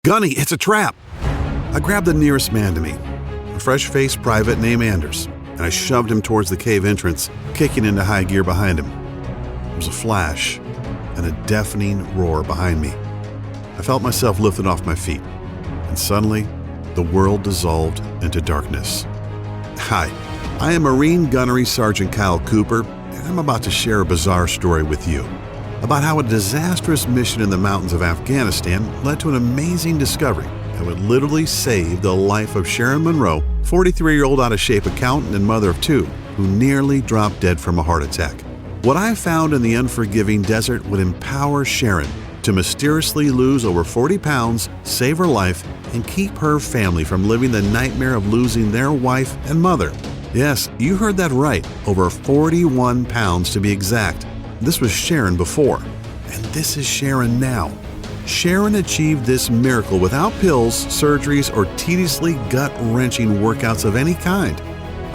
"Gunny, it's a trap!" I grabbed the nearest man to me, a fresh-faced private named Anders, and I shoved him towards the cave entrance, kicking into high gear behind him. There was a flash and a deafening roar behind me. I felt myself lifted off my feet, and suddenly, the world dissolved into darkness. Hi, I am Marine Gunnery Sergeant Kyle Cooper, and I'm about to share a bizarre story with you about how a disastrous mission in the mountains of Afghanistan led to an amazing discovery that would literally save the life of Sharon Monroe, 43-year-old out-of-shape accountant and mother of two, who nearly dropped dead from a heart attack. What I found in the unforgiving desert would empower Sharon to mysteriously lose over 40 pounds, save her life, and keep her family from living the nightmare of losing their wife and mother. Yes, you heard that right, over 41 pounds to be exact. This was Sharon before, and this is Sharon now. Sharon achieved this miracle without pills, surgeries, or tediously gut-wrenching workouts of any kind.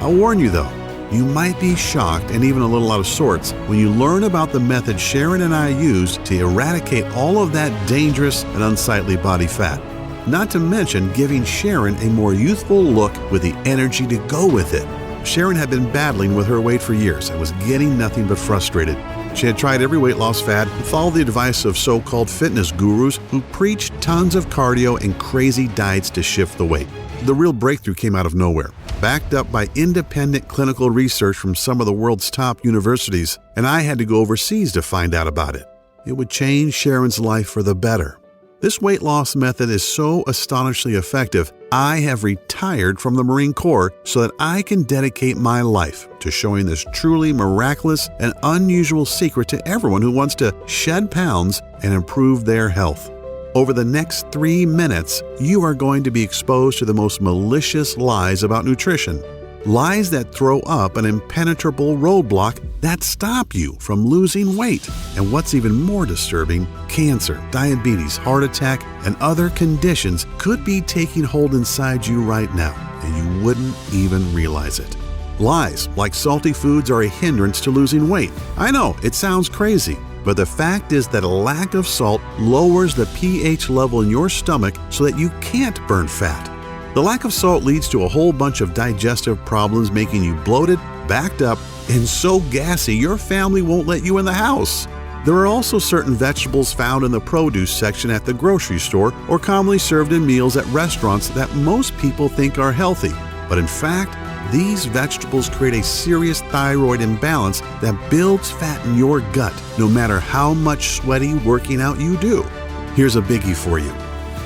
I'll warn you though, you might be shocked and even a little out of sorts when you learn about the method Sharon and I used to eradicate all of that dangerous and unsightly body fat. Not to mention giving Sharon a more youthful look with the energy to go with it. Sharon had been battling with her weight for years and was getting nothing but frustrated. She had tried every weight loss fad and followed the advice of so-called fitness gurus who preached tons of cardio and crazy diets to shift the weight. The real breakthrough came out of nowhere, backed up by independent clinical research from some of the world's top universities, and I had to go overseas to find out about it. It would change Sharon's life for the better. This weight loss method is so astonishingly effective, I have retired from the Marine Corps so that I can dedicate my life to showing this truly miraculous and unusual secret to everyone who wants to shed pounds and improve their health. Over the next 3 minutes, you are going to be exposed to the most malicious lies about nutrition. Lies that throw up an impenetrable roadblock that stop you from losing weight. And what's even more disturbing, cancer, diabetes, heart attack, and other conditions could be taking hold inside you right now, and you wouldn't even realize it. Lies like salty foods are a hindrance to losing weight. I know, it sounds crazy, but the fact is that a lack of salt lowers the pH level in your stomach so that you can't burn fat. The lack of salt leads to a whole bunch of digestive problems, making you bloated, backed up, and so gassy your family won't let you in the house. There are also certain vegetables found in the produce section at the grocery store or commonly served in meals at restaurants that most people think are healthy. But in fact, these vegetables create a serious thyroid imbalance that builds fat in your gut, no matter how much sweaty working out you do. Here's a biggie for you.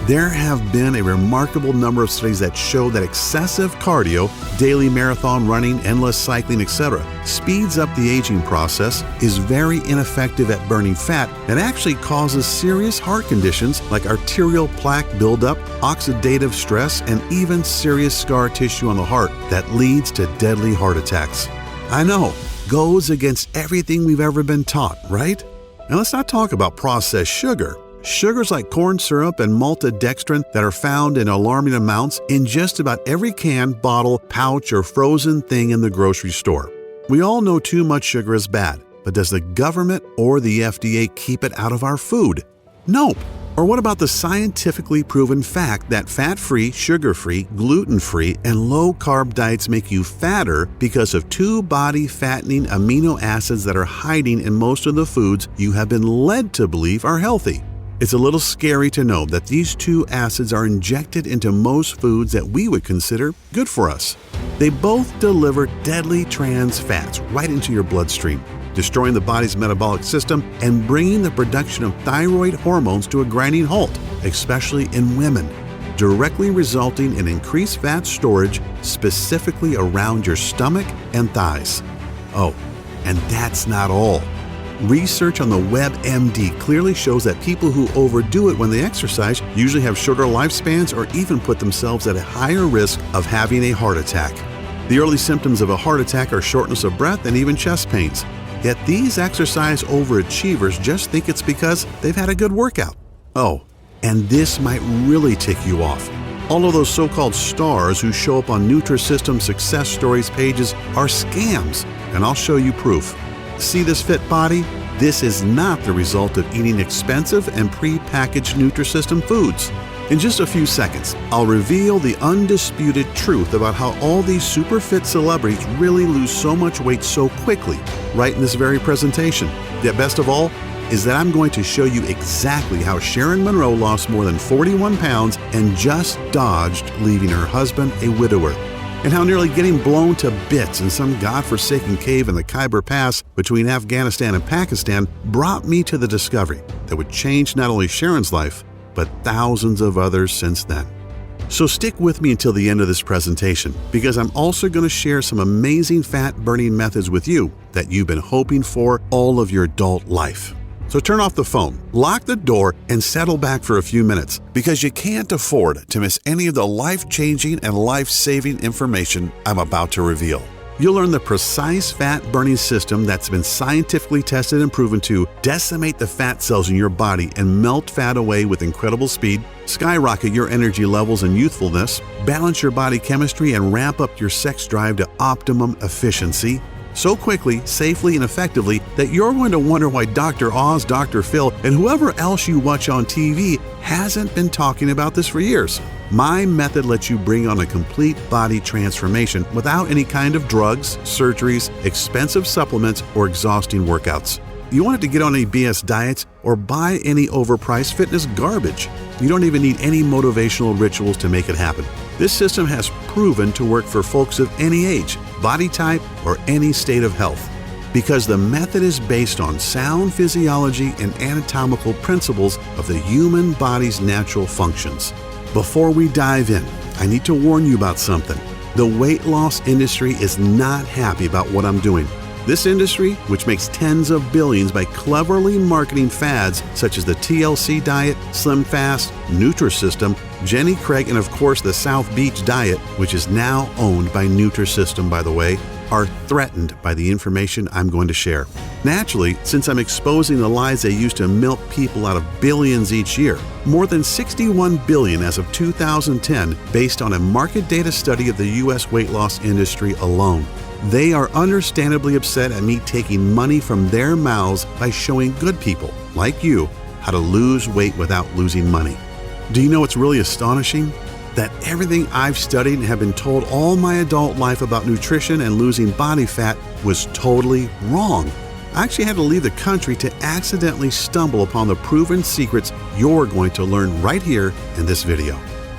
There have been a remarkable number of studies that show that excessive cardio, daily marathon running, endless cycling, etc., speeds up the aging process, is very ineffective at burning fat, and actually causes serious heart conditions like arterial plaque buildup, oxidative stress, and even serious scar tissue on the heart that leads to deadly heart attacks. I know, goes against everything we've ever been taught, right? Now let's not talk about processed sugar. Sugars like corn syrup and maltodextrin that are found in alarming amounts in just about every can, bottle, pouch, or frozen thing in the grocery store. We all know too much sugar is bad, but does the government or the FDA keep it out of our food? Nope. Or what about the scientifically proven fact that fat-free, sugar-free, gluten-free, and low-carb diets make you fatter because of 2 body-fattening amino acids that are hiding in most of the foods you have been led to believe are healthy? It's a little scary to know that these 2 acids are injected into most foods that we would consider good for us. They both deliver deadly trans fats right into your bloodstream, destroying the body's metabolic system and bringing the production of thyroid hormones to a grinding halt, especially in women, directly resulting in increased fat storage specifically around your stomach and thighs. Oh, and that's not all. Research on the WebMD clearly shows that people who overdo it when they exercise usually have shorter lifespans or even put themselves at a higher risk of having a heart attack. The early symptoms of a heart attack are shortness of breath and even chest pains. Yet these exercise overachievers just think it's because they've had a good workout. Oh, and this might really tick you off. All of those so-called stars who show up on Nutrisystem success stories pages are scams, and I'll show you proof. See this fit body? This is not the result of eating expensive and pre-packaged Nutrisystem foods. In just a few seconds, I'll reveal the undisputed truth about how all these super fit celebrities really lose so much weight so quickly, right in this very presentation. Yet best of all, is that I'm going to show you exactly how Sharon Monroe lost more than 41 pounds and just dodged leaving her husband a widower, and how nearly getting blown to bits in some godforsaken cave in the Khyber Pass between Afghanistan and Pakistan brought me to the discovery that would change not only Sharon's life, but thousands of others since then. So stick with me until the end of this presentation, because I'm also going to share some amazing fat-burning methods with you that you've been hoping for all of your adult life. So turn off the phone, lock the door, and settle back for a few minutes, because you can't afford to miss any of the life-changing and life-saving information I'm about to reveal. You'll learn the precise fat-burning system that's been scientifically tested and proven to decimate the fat cells in your body and melt fat away with incredible speed, skyrocket your energy levels and youthfulness, balance your body chemistry, and ramp up your sex drive to optimum efficiency, so quickly, safely, and effectively that you're going to wonder why Dr. Oz, Dr. Phil, and whoever else you watch on TV hasn't been talking about this for years. My method lets you bring on a complete body transformation without any kind of drugs, surgeries, expensive supplements, or exhausting workouts. You want it to get on any BS diets or buy any overpriced fitness garbage. You don't even need any motivational rituals to make it happen. This system has proven to work for folks of any age, body type, or any state of health, because the method is based on sound physiology and anatomical principles of the human body's natural functions. Before we dive in, I need to warn you about something. The weight loss industry is not happy about what I'm doing. This industry, which makes tens of billions by cleverly marketing fads such as the TLC diet, Slim Fast, Nutrisystem, Jenny Craig, and of course the South Beach diet, which is now owned by Nutrisystem, by the way, are threatened by the information I'm going to share. Naturally, since I'm exposing the lies they use to milk people out of billions each year, more than $61 billion as of 2010, based on a market data study of the U.S. weight loss industry alone. They are understandably upset at me taking money from their mouths by showing good people, like you, how to lose weight without losing money. Do you know what's really astonishing? That everything I've studied and have been told all my adult life about nutrition and losing body fat was totally wrong. I actually had to leave the country to accidentally stumble upon the proven secrets you're going to learn right here in this video.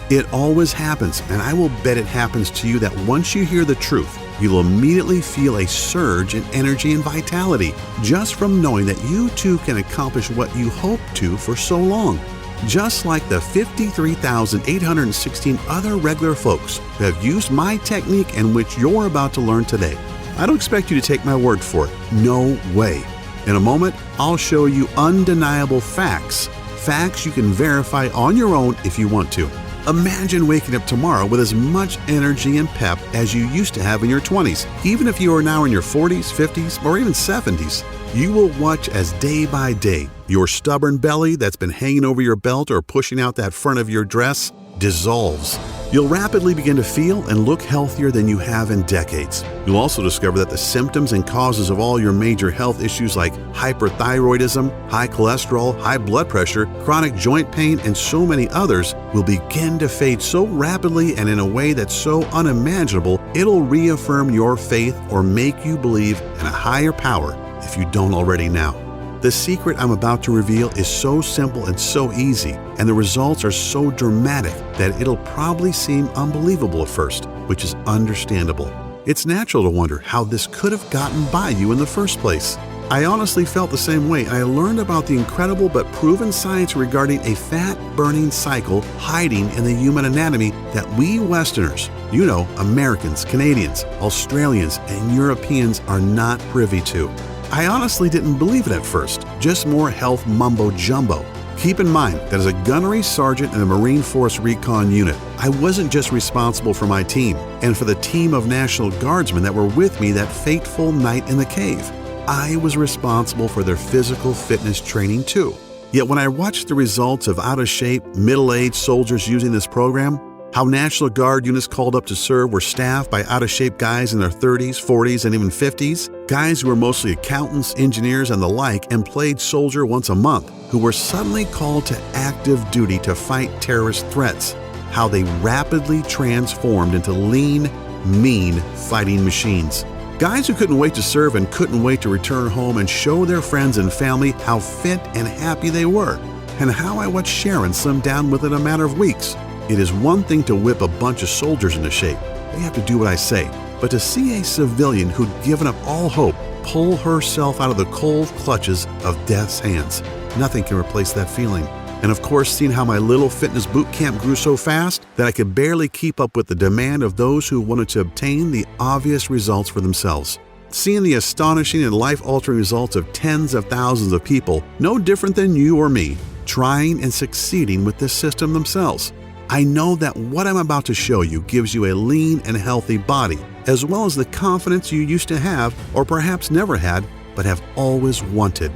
It always happens, and I will bet it happens to you that once you hear the truth, you'll immediately feel a surge in energy and vitality just from knowing that you too can accomplish what you hoped to for so long. Just like the 53,816 other regular folks who have used my technique and which you're about to learn today. I don't expect you to take my word for it. No way. In a moment, I'll show you undeniable facts. Facts you can verify on your own if you want to. Imagine waking up tomorrow with as much energy and pep as you used to have in your 20s. Even if you are now in your 40s, 50s, or even 70s, you will watch as day by day, your stubborn belly that's been hanging over your belt or pushing out that front of your dress dissolves. You'll rapidly begin to feel and look healthier than you have in decades. You'll also discover that the symptoms and causes of all your major health issues like hyperthyroidism, high cholesterol, high blood pressure, chronic joint pain, and so many others will begin to fade so rapidly and in a way that's so unimaginable, it'll reaffirm your faith or make you believe in a higher power if you don't already now. The secret I'm about to reveal is so simple and so easy, and the results are so dramatic that it'll probably seem unbelievable at first, which is understandable. It's natural to wonder how this could have gotten by you in the first place. I honestly felt the same way, and I learned about the incredible but proven science regarding a fat-burning cycle hiding in the human anatomy that we Westerners, you know, Americans, Canadians, Australians, and Europeans are not privy to. I honestly didn't believe it at first, just more health mumbo-jumbo. Keep in mind that as a gunnery sergeant in the Marine Force Recon Unit, I wasn't just responsible for my team and for the team of National Guardsmen that were with me that fateful night in the cave. I was responsible for their physical fitness training too. Yet when I watched the results of out-of-shape, middle-aged soldiers using this program, How National Guard units called up to serve were staffed by out-of-shape guys in their 30s, 40s, and even 50s, guys who were mostly accountants, engineers, and the like, and played soldier once a month, who were suddenly called to active duty to fight terrorist threats. How they rapidly transformed into lean, mean fighting machines. Guys who couldn't wait to serve and couldn't wait to return home and show their friends and family how fit and happy they were, and how I watched Sharon slim down within a matter of weeks. It is one thing to whip a bunch of soldiers into shape. They have to do what I say. But to see a civilian who'd given up all hope pull herself out of the cold clutches of death's hands, nothing can replace that feeling. And of course, seeing how my little fitness boot camp grew so fast that I could barely keep up with the demand of those who wanted to obtain the obvious results for themselves. Seeing the astonishing and life-altering results of tens of thousands of people, no different than you or me, trying and succeeding with this system themselves. I know that what I'm about to show you gives you a lean and healthy body, as well as the confidence you used to have, or perhaps never had, but have always wanted.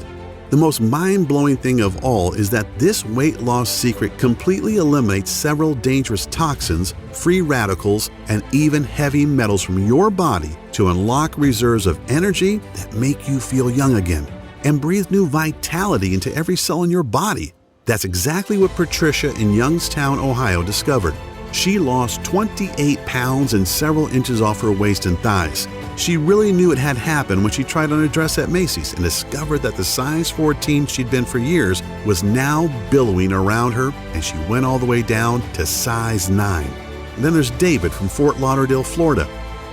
The most mind-blowing thing of all is that this weight loss secret completely eliminates several dangerous toxins, free radicals, and even heavy metals from your body to unlock reserves of energy that make you feel young again and breathe new vitality into every cell in your body. That's exactly what Patricia in Youngstown, Ohio discovered. She lost 28 pounds and several inches off her waist and thighs. She really knew it had happened when she tried on a dress at Macy's and discovered that the size 14 she'd been for years was now billowing around her, and she went all the way down to size 9. And then there's David from Fort Lauderdale, Florida,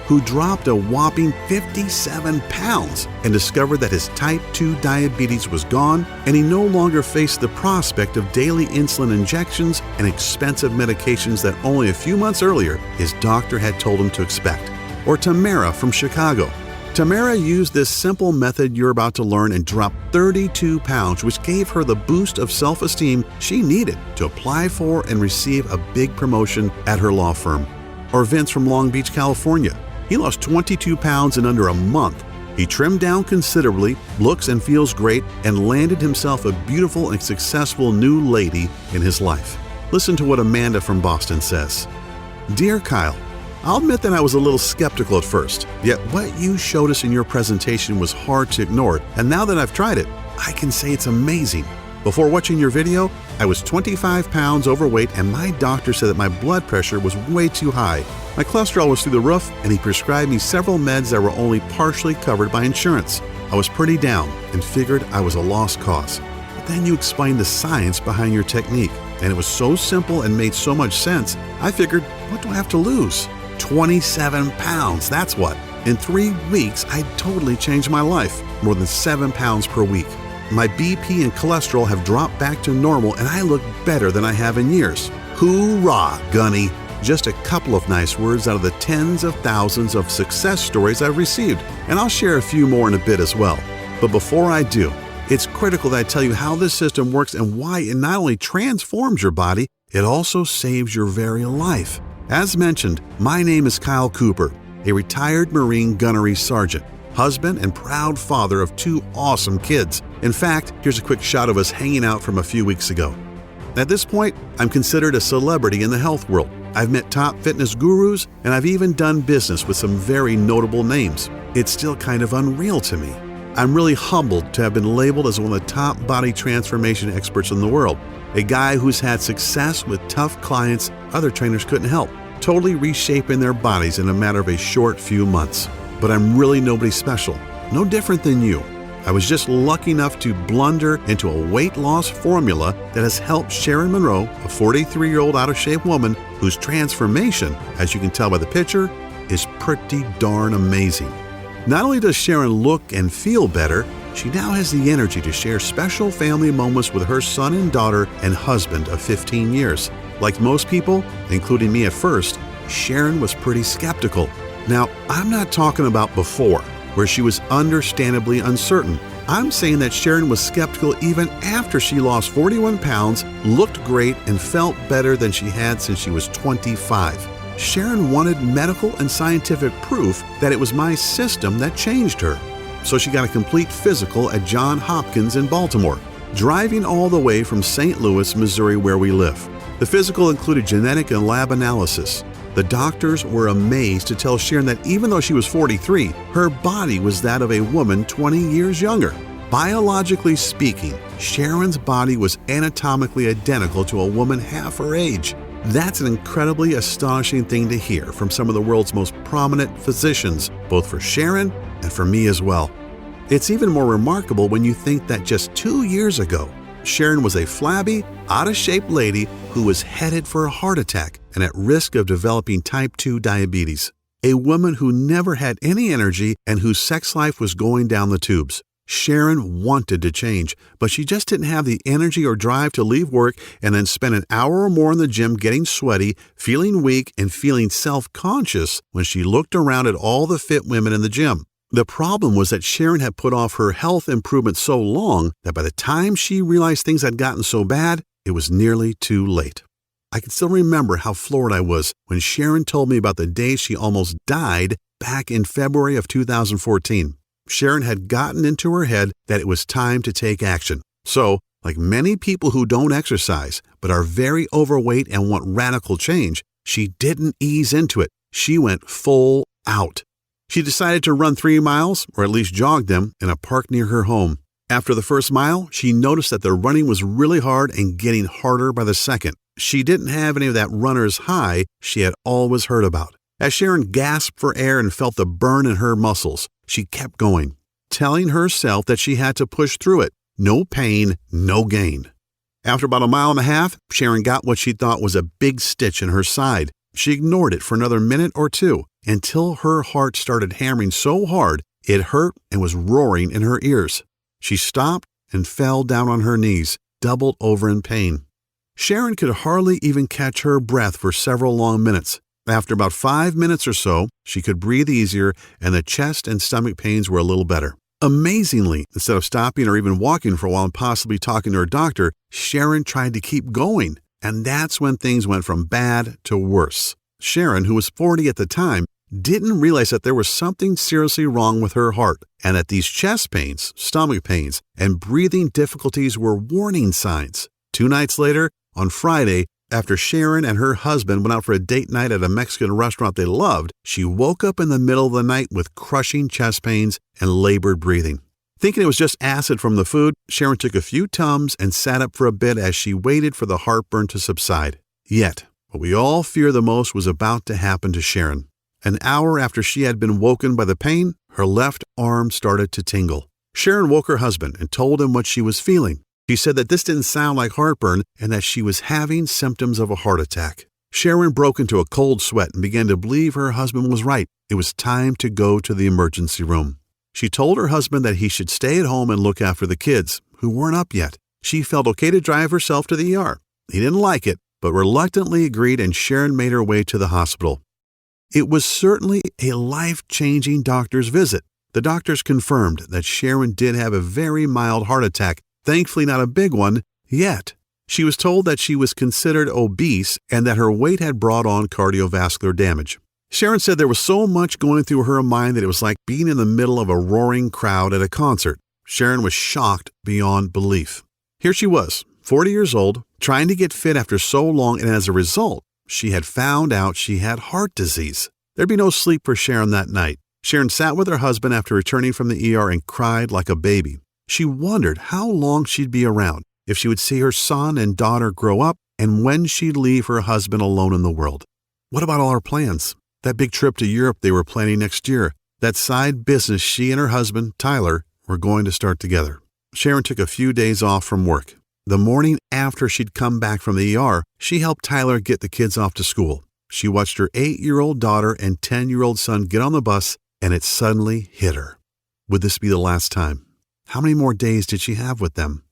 who dropped a whopping 57 pounds and discovered that his type 2 diabetes was gone, and he no longer faced the prospect of daily insulin injections and expensive medications that only a few months earlier his doctor had told him to expect. Or Tamara from Chicago. Tamara used this simple method you're about to learn and dropped 32 pounds, which gave her the boost of self-esteem she needed to apply for and receive a big promotion at her law firm. Or Vince from Long Beach, California. He lost 22 pounds in under a month. He trimmed down considerably, looks and feels great, and landed himself a beautiful and successful new lady in his life. Listen to what Amanda from Boston says. Dear Kyle, I'll admit that I was a little skeptical at first, yet what you showed us in your presentation was hard to ignore, and now that I've tried it, I can say it's amazing. Before watching your video, I was 25 pounds overweight, and my doctor said that my blood pressure was way too high. My cholesterol was through the roof, and he prescribed me several meds that were only partially covered by insurance. I was pretty down and figured I was a lost cause. But then you explained the science behind your technique, and it was so simple and made so much sense, I figured, what do I have to lose? 27 pounds, that's what. In 3 weeks, I totally changed my life, more than 7 pounds per week. My BP and cholesterol have dropped back to normal, and I look better than I have in years. Hoorah, Gunny! Just a couple of nice words out of the tens of thousands of success stories I've received, and I'll share a few more in a bit as well. But before I do, it's critical that I tell you how this system works and why it not only transforms your body, it also saves your very life. As mentioned, my name is Kyle Cooper, a retired Marine gunnery sergeant, husband and proud father of 2 awesome kids. In fact, here's a quick shot of us hanging out from a few weeks ago. At this point, I'm considered a celebrity in the health world. I've met top fitness gurus, and I've even done business with some very notable names. It's still kind of unreal to me. I'm really humbled to have been labeled as one of the top body transformation experts in the world, a guy who's had success with tough clients other trainers couldn't help, totally reshaping their bodies in a matter of a short few months. But I'm really nobody special, no different than you. I was just lucky enough to blunder into a weight loss formula that has helped Sharon Monroe, a 43-year-old out-of-shape woman whose transformation, as you can tell by the picture, is pretty darn amazing. Not only does Sharon look and feel better, she now has the energy to share special family moments with her son and daughter and husband of 15 years. Like most people, including me at first, Sharon was pretty skeptical. Now, I'm not talking about before, where she was understandably uncertain. I'm saying that Sharon was skeptical even after she lost 41 pounds, looked great, and felt better than she had since she was 25. Sharon wanted medical and scientific proof that it was my system that changed her. So she got a complete physical at Johns Hopkins in Baltimore, driving all the way from St. Louis, Missouri, where we live. The physical included genetic and lab analysis. The doctors were amazed to tell Sharon that even though she was 43, her body was that of a woman 20 years younger. Biologically speaking, Sharon's body was anatomically identical to a woman half her age. That's an incredibly astonishing thing to hear from some of the world's most prominent physicians, both for Sharon and for me as well. It's even more remarkable when you think that just 2 years ago, Sharon was a flabby, out-of-shape lady who was headed for a heart attack and at risk of developing type 2 diabetes. A woman who never had any energy and whose sex life was going down the tubes. Sharon wanted to change, but she just didn't have the energy or drive to leave work and then spend an hour or more in the gym getting sweaty, feeling weak, and feeling self-conscious when she looked around at all the fit women in the gym. The problem was that Sharon had put off her health improvement so long that by the time she realized things had gotten so bad, it was nearly too late. I can still remember how floored I was when Sharon told me about the day she almost died back in February of 2014. Sharon had gotten into her head that it was time to take action. So, like many people who don't exercise but are very overweight and want radical change, she didn't ease into it. She went full out. She decided to run 3 miles, or at least jog them, in a park near her home. After the first mile, she noticed that the running was really hard and getting harder by the second. She didn't have any of that runner's high she had always heard about. As Sharon gasped for air and felt the burn in her muscles, she kept going, telling herself that she had to push through it. No pain, no gain. After about 1.5 miles, Sharon got what she thought was a big stitch in her side. She ignored it for another minute or two until her heart started hammering so hard it hurt and was roaring in her ears. She stopped and fell down on her knees, doubled over in pain. Sharon could hardly even catch her breath for several long minutes. After about 5 minutes or so, she could breathe easier and the chest and stomach pains were a little better. Amazingly, instead of stopping or even walking for a while and possibly talking to her doctor, Sharon tried to keep going. And that's when things went from bad to worse. Sharon, who was 40 at the time, didn't realize that there was something seriously wrong with her heart and that these chest pains, stomach pains, and breathing difficulties were warning signs. 2 nights later, on Friday, after Sharon and her husband went out for a date night at a Mexican restaurant they loved, she woke up in the middle of the night with crushing chest pains and labored breathing. Thinking it was just acid from the food, Sharon took a few Tums and sat up for a bit as she waited for the heartburn to subside. Yet, what we all fear the most was about to happen to Sharon. An hour after she had been woken by the pain, her left arm started to tingle. Sharon woke her husband and told him what she was feeling. She said that this didn't sound like heartburn and that she was having symptoms of a heart attack. Sharon broke into a cold sweat and began to believe her husband was right. It was time to go to the emergency room. She told her husband that he should stay at home and look after the kids, who weren't up yet. She felt okay to drive herself to the ER. He didn't like it, but reluctantly agreed, and Sharon made her way to the hospital. It was certainly a life-changing doctor's visit. The doctors confirmed that Sharon did have a very mild heart attack, thankfully not a big one, yet. She was told that she was considered obese and that her weight had brought on cardiovascular damage. Sharon said there was so much going through her mind that it was like being in the middle of a roaring crowd at a concert. Sharon was shocked beyond belief. Here she was, 40 years old, trying to get fit after so long, and as a result, she had found out she had heart disease. There'd be no sleep for Sharon that night. Sharon sat with her husband after returning from the ER and cried like a baby. She wondered how long she'd be around, if she would see her son and daughter grow up, and when she'd leave her husband alone in the world. What about all her plans? That big trip to Europe they were planning next year. That side business she and her husband, Tyler, were going to start together. Sharon took a few days off from work. The morning after she'd come back from the ER, she helped Tyler get the kids off to school. She watched her 8-year-old daughter and 10-year-old son get on the bus, and it suddenly hit her. Would this be the last time? How many more days did she have with them?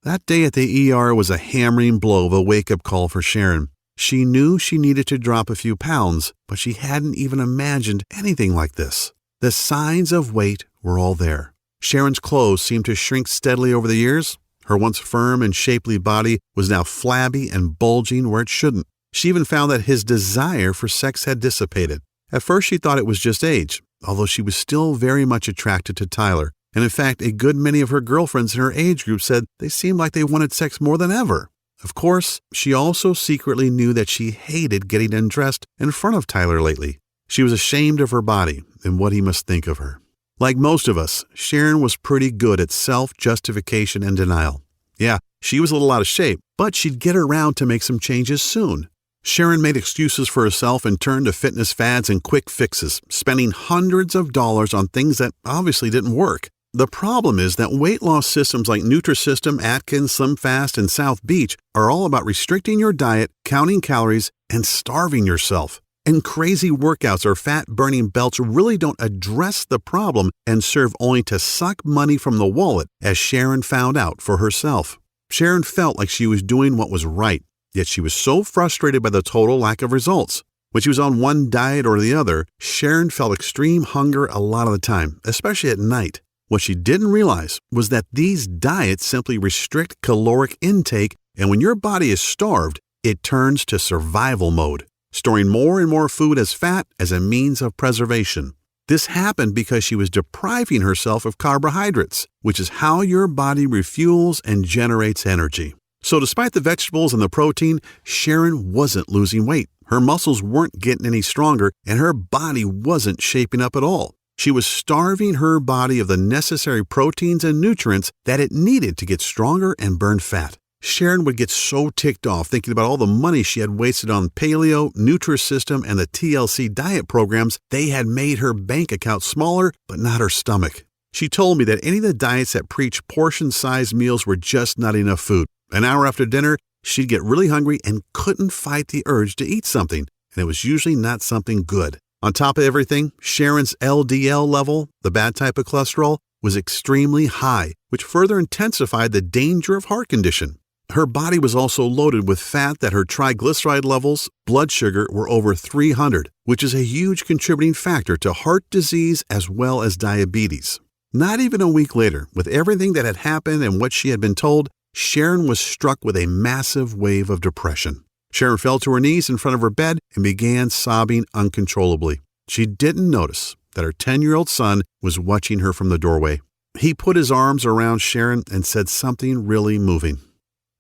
That day at the ER was a hammering blow of a wake-up call for Sharon. She knew she needed to drop a few pounds, but she hadn't even imagined anything like this. The signs of weight were all there. Sharon's clothes seemed to shrink steadily over the years. Her once firm and shapely body was now flabby and bulging where it shouldn't. She even found that his desire for sex had dissipated. At first she thought it was just age, although she was still very much attracted to Tyler. And in fact, a good many of her girlfriends in her age group said they seemed like they wanted sex more than ever. Of course, she also secretly knew that she hated getting undressed in front of Tyler lately. She was ashamed of her body and what he must think of her. Like most of us, Sharon was pretty good at self-justification and denial. Yeah, she was a little out of shape, but she'd get around to make some changes soon. Sharon made excuses for herself and turned to fitness fads and quick fixes, spending hundreds of dollars on things that obviously didn't work. The problem is that weight loss systems like Nutrisystem, Atkins, SlimFast, and South Beach are all about restricting your diet, counting calories, and starving yourself. And crazy workouts or fat-burning belts really don't address the problem and serve only to suck money from the wallet, as Sharon found out for herself. Sharon felt like she was doing what was right, yet she was so frustrated by the total lack of results. When she was on one diet or the other, Sharon felt extreme hunger a lot of the time, especially at night. What she didn't realize was that these diets simply restrict caloric intake, and when your body is starved, it turns to survival mode, storing more and more food as fat as a means of preservation. This happened because she was depriving herself of carbohydrates, which is how your body refuels and generates energy. So despite the vegetables and the protein, Sharon wasn't losing weight. Her muscles weren't getting any stronger, and her body wasn't shaping up at all. She was starving her body of the necessary proteins and nutrients that it needed to get stronger and burn fat. Sharon would get so ticked off thinking about all the money she had wasted on Paleo, Nutrisystem, and the TLC diet programs. They had made her bank account smaller, but not her stomach. She told me that any of the diets that preached portion-sized meals were just not enough food. An hour after dinner, she'd get really hungry and couldn't fight the urge to eat something, and it was usually not something good. On top of everything, Sharon's LDL level, the bad type of cholesterol, was extremely high, which further intensified the danger of heart condition. Her body was also loaded with fat that her triglyceride levels, blood sugar, were over 300, which is a huge contributing factor to heart disease as well as diabetes. Not even a week later, with everything that had happened and what she had been told, Sharon was struck with a massive wave of depression. Sharon fell to her knees in front of her bed and began sobbing uncontrollably. She didn't notice that her 10-year-old son was watching her from the doorway. He put his arms around Sharon and said something really moving.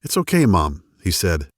"It's okay, Mom," he said.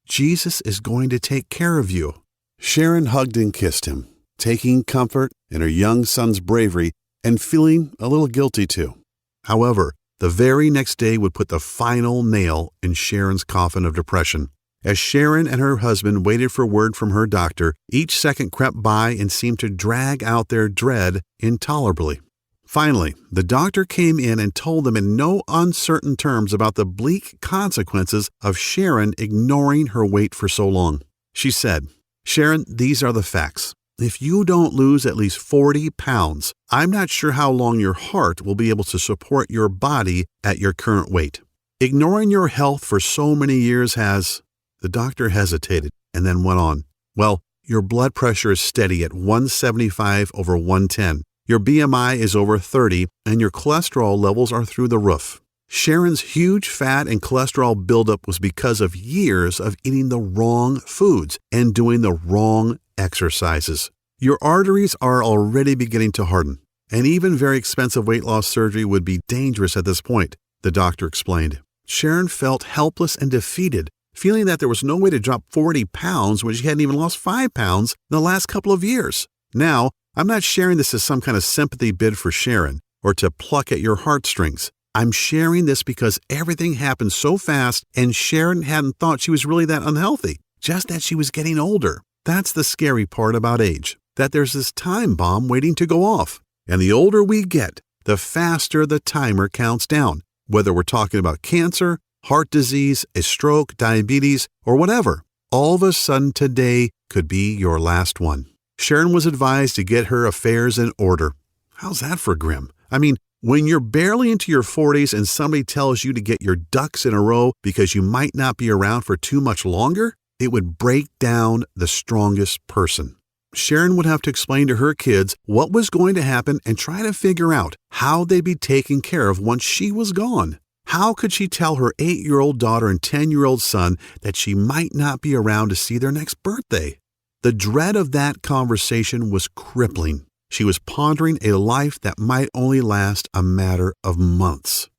"Jesus is going to take care of you." Sharon hugged and kissed him, taking comfort in her young son's bravery and feeling a little guilty too. However, the very next day would put the final nail in Sharon's coffin of depression. As Sharon and her husband waited for word from her doctor, each second crept by and seemed to drag out their dread intolerably. Finally, the doctor came in and told them in no uncertain terms about the bleak consequences of Sharon ignoring her weight for so long. She said, "Sharon, these are the facts. If you don't lose at least 40 pounds, I'm not sure how long your heart will be able to support your body at your current weight. Ignoring your health for so many years has..." The doctor hesitated and then went on. "Well, your blood pressure is steady at 175 over 110. Your BMI is over 30, and your cholesterol levels are through the roof." Sharon's huge fat and cholesterol buildup was because of years of eating the wrong foods and doing the wrong exercises. Your arteries are already beginning to harden, and even very expensive weight loss surgery would be dangerous at this point, the doctor explained. Sharon felt helpless and defeated, feeling that there was no way to drop 40 pounds when she hadn't even lost 5 pounds in the last couple of years. Now, I'm not sharing this as some kind of sympathy bid for Sharon or to pluck at your heartstrings. I'm sharing this because everything happened so fast and Sharon hadn't thought she was really that unhealthy, just that she was getting older. That's the scary part about age, that there's this time bomb waiting to go off. And the older we get, the faster the timer counts down, whether we're talking about cancer, heart disease, a stroke, diabetes, or whatever. All of a sudden today could be your last one. Sharon was advised to get her affairs in order. How's that for grim? I mean, when you're barely into your 40s and somebody tells you to get your ducks in a row because you might not be around for too much longer, it would break down the strongest person. Sharon would have to explain to her kids what was going to happen and try to figure out how they'd be taken care of once she was gone. How could she tell her 8-year-old daughter and 10-year-old son that she might not be around to see their next birthday? The dread of that conversation was crippling. She was pondering a life that might only last a matter of months.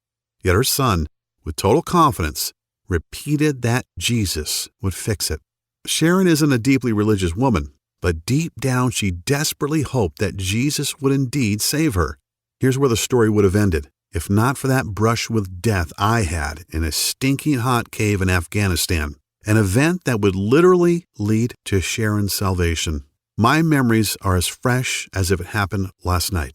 Yet her son, with total confidence, repeated that Jesus would fix it. Sharon isn't a deeply religious woman, but deep down she desperately hoped that Jesus would indeed save her. Here's where the story would have ended, if not for that brush with death I had in a stinking hot cave in Afghanistan, an event that would literally lead to Sharon's salvation. My memories are as fresh as if it happened last night.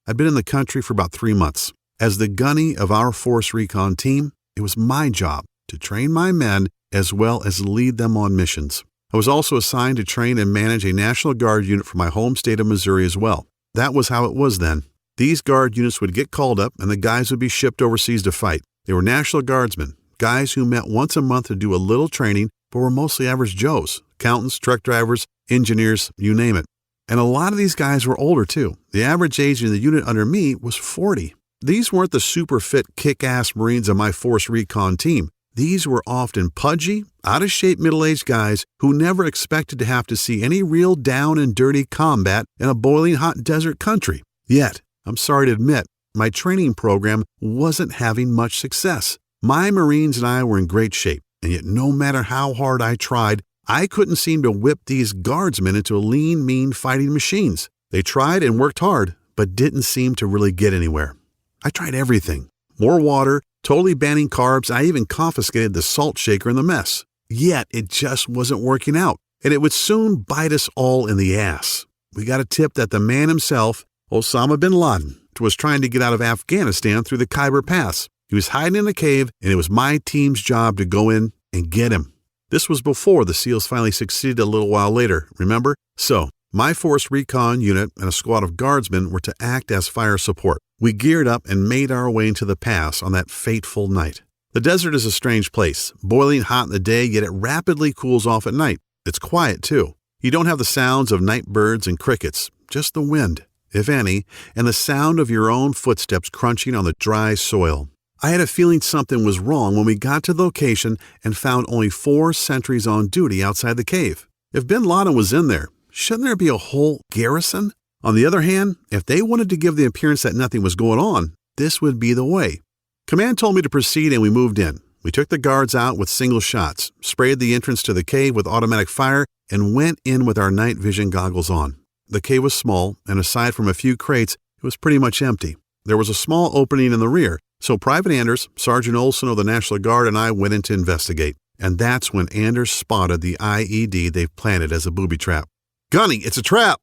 I'd been in the country for about 3 months. As the gunny of our Force Recon team, it was my job to train my men as well as lead them on missions. I was also assigned to train and manage a National Guard unit for my home state of Missouri as well. That was how it was then. These Guard units would get called up and the guys would be shipped overseas to fight. They were National Guardsmen, guys who met once a month to do a little training, but were mostly average Joes, accountants, truck drivers, engineers, you name it. And a lot of these guys were older too. The average age in the unit under me was 40. These weren't the super fit kick-ass Marines of my Force Recon team. These were often pudgy, out-of-shape middle-aged guys who never expected to have to see any real down and dirty combat in a boiling hot desert country. Yet, I'm sorry to admit, my training program wasn't having much success. My Marines and I were in great shape, and yet no matter how hard I tried, I couldn't seem to whip these guardsmen into lean, mean fighting machines. They tried and worked hard, but didn't seem to really get anywhere. I tried everything. More water, totally banning carbs, I even confiscated the salt shaker in the mess. Yet it just wasn't working out, and it would soon bite us all in the ass. We got a tip that the man himself, Osama bin Laden, was trying to get out of Afghanistan through the Khyber Pass. He was hiding in a cave, and it was my team's job to go in and get him. This was before the SEALs finally succeeded a little while later, remember? So, my Force Recon unit and a squad of guardsmen were to act as fire support. We geared up and made our way into the pass on that fateful night. The desert is a strange place, boiling hot in the day, yet it rapidly cools off at night. It's quiet, too. You don't have the sounds of night birds and crickets, just the wind, if any, and the sound of your own footsteps crunching on the dry soil. I had a feeling something was wrong when we got to the location and found only 4 sentries on duty outside the cave. If bin Laden was in there, shouldn't there be a whole garrison? On the other hand, if they wanted to give the appearance that nothing was going on, this would be the way. Command told me to proceed and we moved in. We took the guards out with single shots, sprayed the entrance to the cave with automatic fire, and went in with our night vision goggles on. The cave was small, and aside from a few crates, it was pretty much empty. There was a small opening in the rear, so Private Anders, Sergeant Olson of the National Guard, and I went in to investigate. And that's when Anders spotted the IED they've planted as a booby trap. "Gunny, it's a trap!"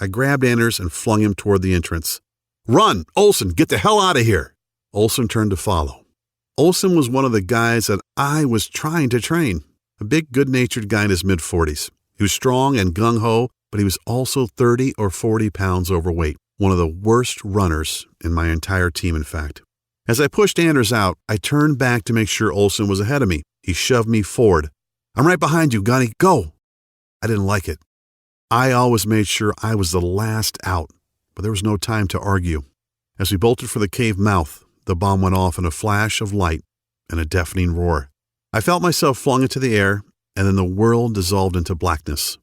I grabbed Anders and flung him toward the entrance. "Run! Olson, get the hell out of here!" Olson turned to follow. Olson was one of the guys that I was trying to train. A big, good-natured guy in his mid-40s. He was strong and gung-ho, but he was also 30 or 40 pounds overweight. One of the worst runners in my entire team, in fact. As I pushed Anders out, I turned back to make sure Olson was ahead of me. He shoved me forward. "I'm right behind you, Gunny. Go!" I didn't like it. I always made sure I was the last out, but there was no time to argue. As we bolted for the cave mouth, the bomb went off in a flash of light and a deafening roar. I felt myself flung into the air, and then the world dissolved into blackness.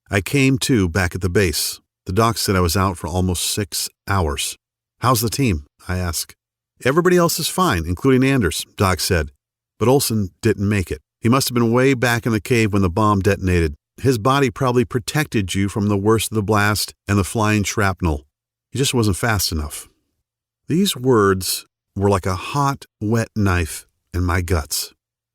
I came to back at the base. The doc said I was out for almost 6 hours. "How's the team?" I asked. "Everybody else is fine, including Anders," Doc said. But Olson didn't make it. He must have been way back in the cave when the bomb detonated. His body probably protected you from the worst of the blast and the flying shrapnel. He just wasn't fast enough. These words were like a hot, wet knife in my guts.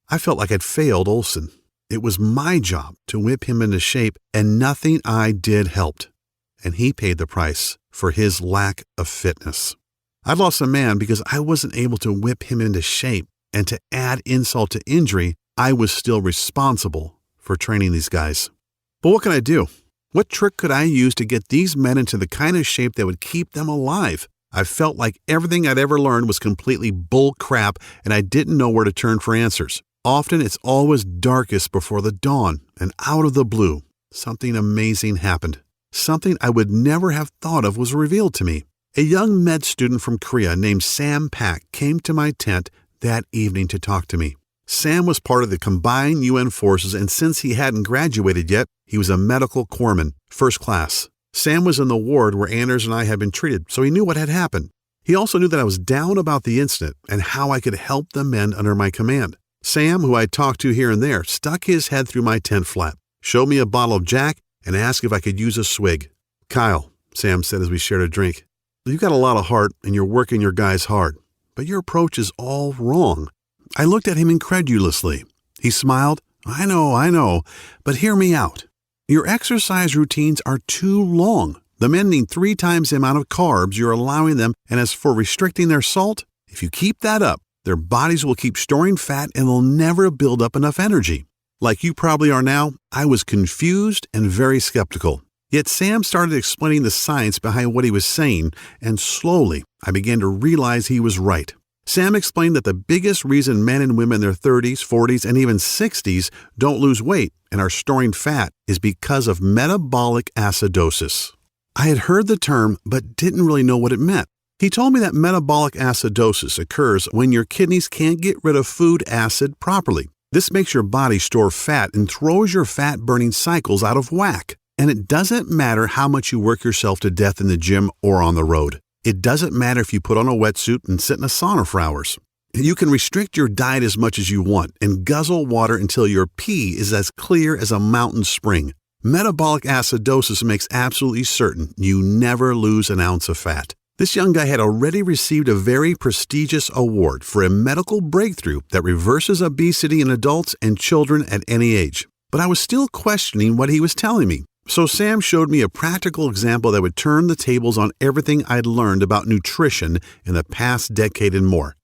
I felt like I'd failed Olson. It was my job to whip him into shape, and nothing I did helped. And he paid the price for his lack of fitness. I'd lost a man because I wasn't able to whip him into shape, and to add insult to injury, I was still responsible for training these guys. But what can I do? What trick could I use to get these men into the kind of shape that would keep them alive? I felt like everything I'd ever learned was completely bull crap, and I didn't know where to turn for answers. Often it's always darkest before the dawn, and out of the blue, something amazing happened. Something I would never have thought of was revealed to me. A young med student from Korea named Sam Pak came to my tent that evening to talk to me. Sam was part of the combined UN forces, and since he hadn't graduated yet, he was a medical corpsman, first class. Sam was in the ward where Anders and I had been treated, so he knew what had happened. He also knew that I was down about the incident and how I could help the men under my command. Sam, who I talked to here and there, stuck his head through my tent flap, showed me a bottle of Jack, and asked if I could use a swig. "Kyle," Sam said as we shared a drink, "you've got a lot of heart and you're working your guys hard, but your approach is all wrong." I looked at him incredulously. He smiled. I know, but hear me out. Your exercise routines are too long. The men need 3 times the amount of carbs you're allowing them, and as for restricting their salt, if you keep that up, their bodies will keep storing fat and they'll never build up enough energy. Like you probably are now, I was confused and very skeptical. Yet Sam started explaining the science behind what he was saying, and slowly I began to realize he was right. Sam explained that the biggest reason men and women in their 30s, 40s, and even 60s don't lose weight and are storing fat is because of metabolic acidosis. I had heard the term but didn't really know what it meant. He told me that metabolic acidosis occurs when your kidneys can't get rid of food acid properly. This makes your body store fat and throws your fat-burning cycles out of whack. And it doesn't matter how much you work yourself to death in the gym or on the road. It doesn't matter if you put on a wetsuit and sit in a sauna for hours. You can restrict your diet as much as you want and guzzle water until your pee is as clear as a mountain spring. Metabolic acidosis makes absolutely certain you never lose an ounce of fat. This young guy had already received a very prestigious award for a medical breakthrough that reverses obesity in adults and children at any age. But I was still questioning what he was telling me. So Sam showed me a practical example that would turn the tables on everything I'd learned about nutrition in the past decade and more.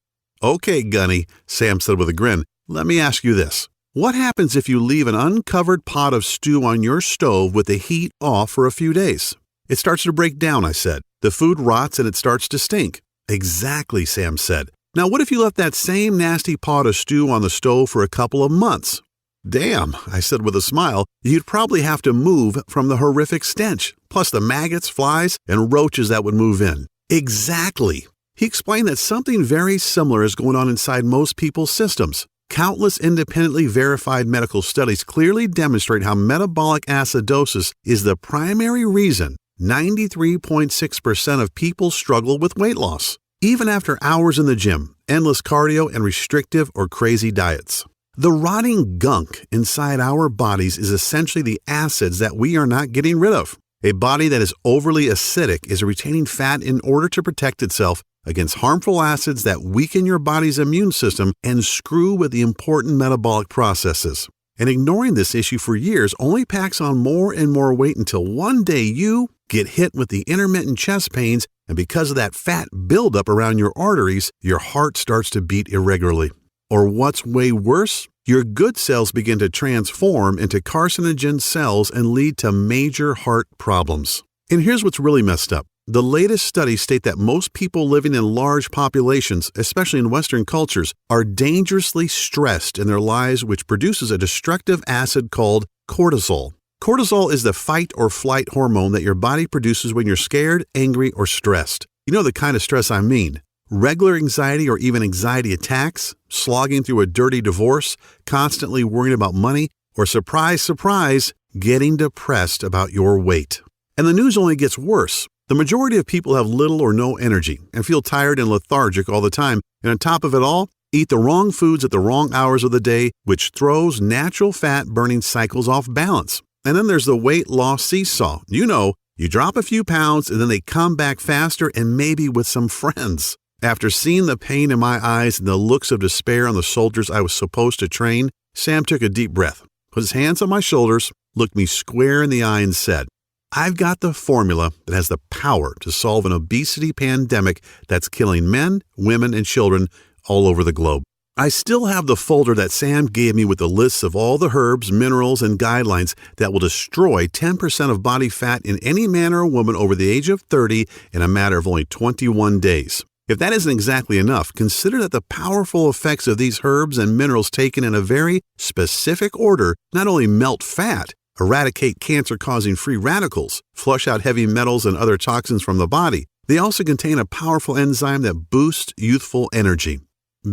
"Okay, Gunny," Sam said with a grin, "let me ask you this. What happens if you leave an uncovered pot of stew on your stove with the heat off for a few days?" "It starts to break down," I said. "The food rots and it starts to stink." "Exactly," Sam said. "Now what if you left that same nasty pot of stew on the stove for a couple of months?" "Damn," I said with a smile, "you'd probably have to move from the horrific stench, plus the maggots, flies, and roaches that would move in." Exactly. He explained that something very similar is going on inside most people's systems. Countless independently verified medical studies clearly demonstrate how metabolic acidosis is the primary reason 93.6% of people struggle with weight loss, even after hours in the gym, endless cardio, and restrictive or crazy diets. The rotting gunk inside our bodies is essentially the acids that we are not getting rid of. A body that is overly acidic is retaining fat in order to protect itself against harmful acids that weaken your body's immune system and screw with the important metabolic processes. And ignoring this issue for years only packs on more and more weight until one day you get hit with the intermittent chest pains, and because of that fat buildup around your arteries, your heart starts to beat irregularly. Or what's way worse, your good cells begin to transform into carcinogen cells and lead to major heart problems. And here's what's really messed up. The latest studies state that most people living in large populations, especially in Western cultures, are dangerously stressed in their lives, which produces a destructive acid called cortisol. Cortisol is the fight or flight hormone that your body produces when you're scared, angry, or stressed. You know the kind of stress I mean. Regular anxiety or even anxiety attacks, slogging through a dirty divorce, constantly worrying about money, or surprise, surprise, getting depressed about your weight. And the news only gets worse. The majority of people have little or no energy and feel tired and lethargic all the time, and on top of it all, eat the wrong foods at the wrong hours of the day, which throws natural fat-burning cycles off balance. And then there's the weight loss seesaw. You know, you drop a few pounds and then they come back faster and maybe with some friends. After seeing the pain in my eyes and the looks of despair on the soldiers I was supposed to train, Sam took a deep breath, put his hands on my shoulders, looked me square in the eye and said, "I've got the formula that has the power to solve an obesity pandemic that's killing men, women, and children all over the globe." I still have the folder that Sam gave me with the lists of all the herbs, minerals, and guidelines that will destroy 10% of body fat in any man or woman over the age of 30 in a matter of only 21 days. If that isn't exactly enough, consider that the powerful effects of these herbs and minerals taken in a very specific order not only melt fat, eradicate cancer-causing free radicals, flush out heavy metals and other toxins from the body, they also contain a powerful enzyme that boosts youthful energy,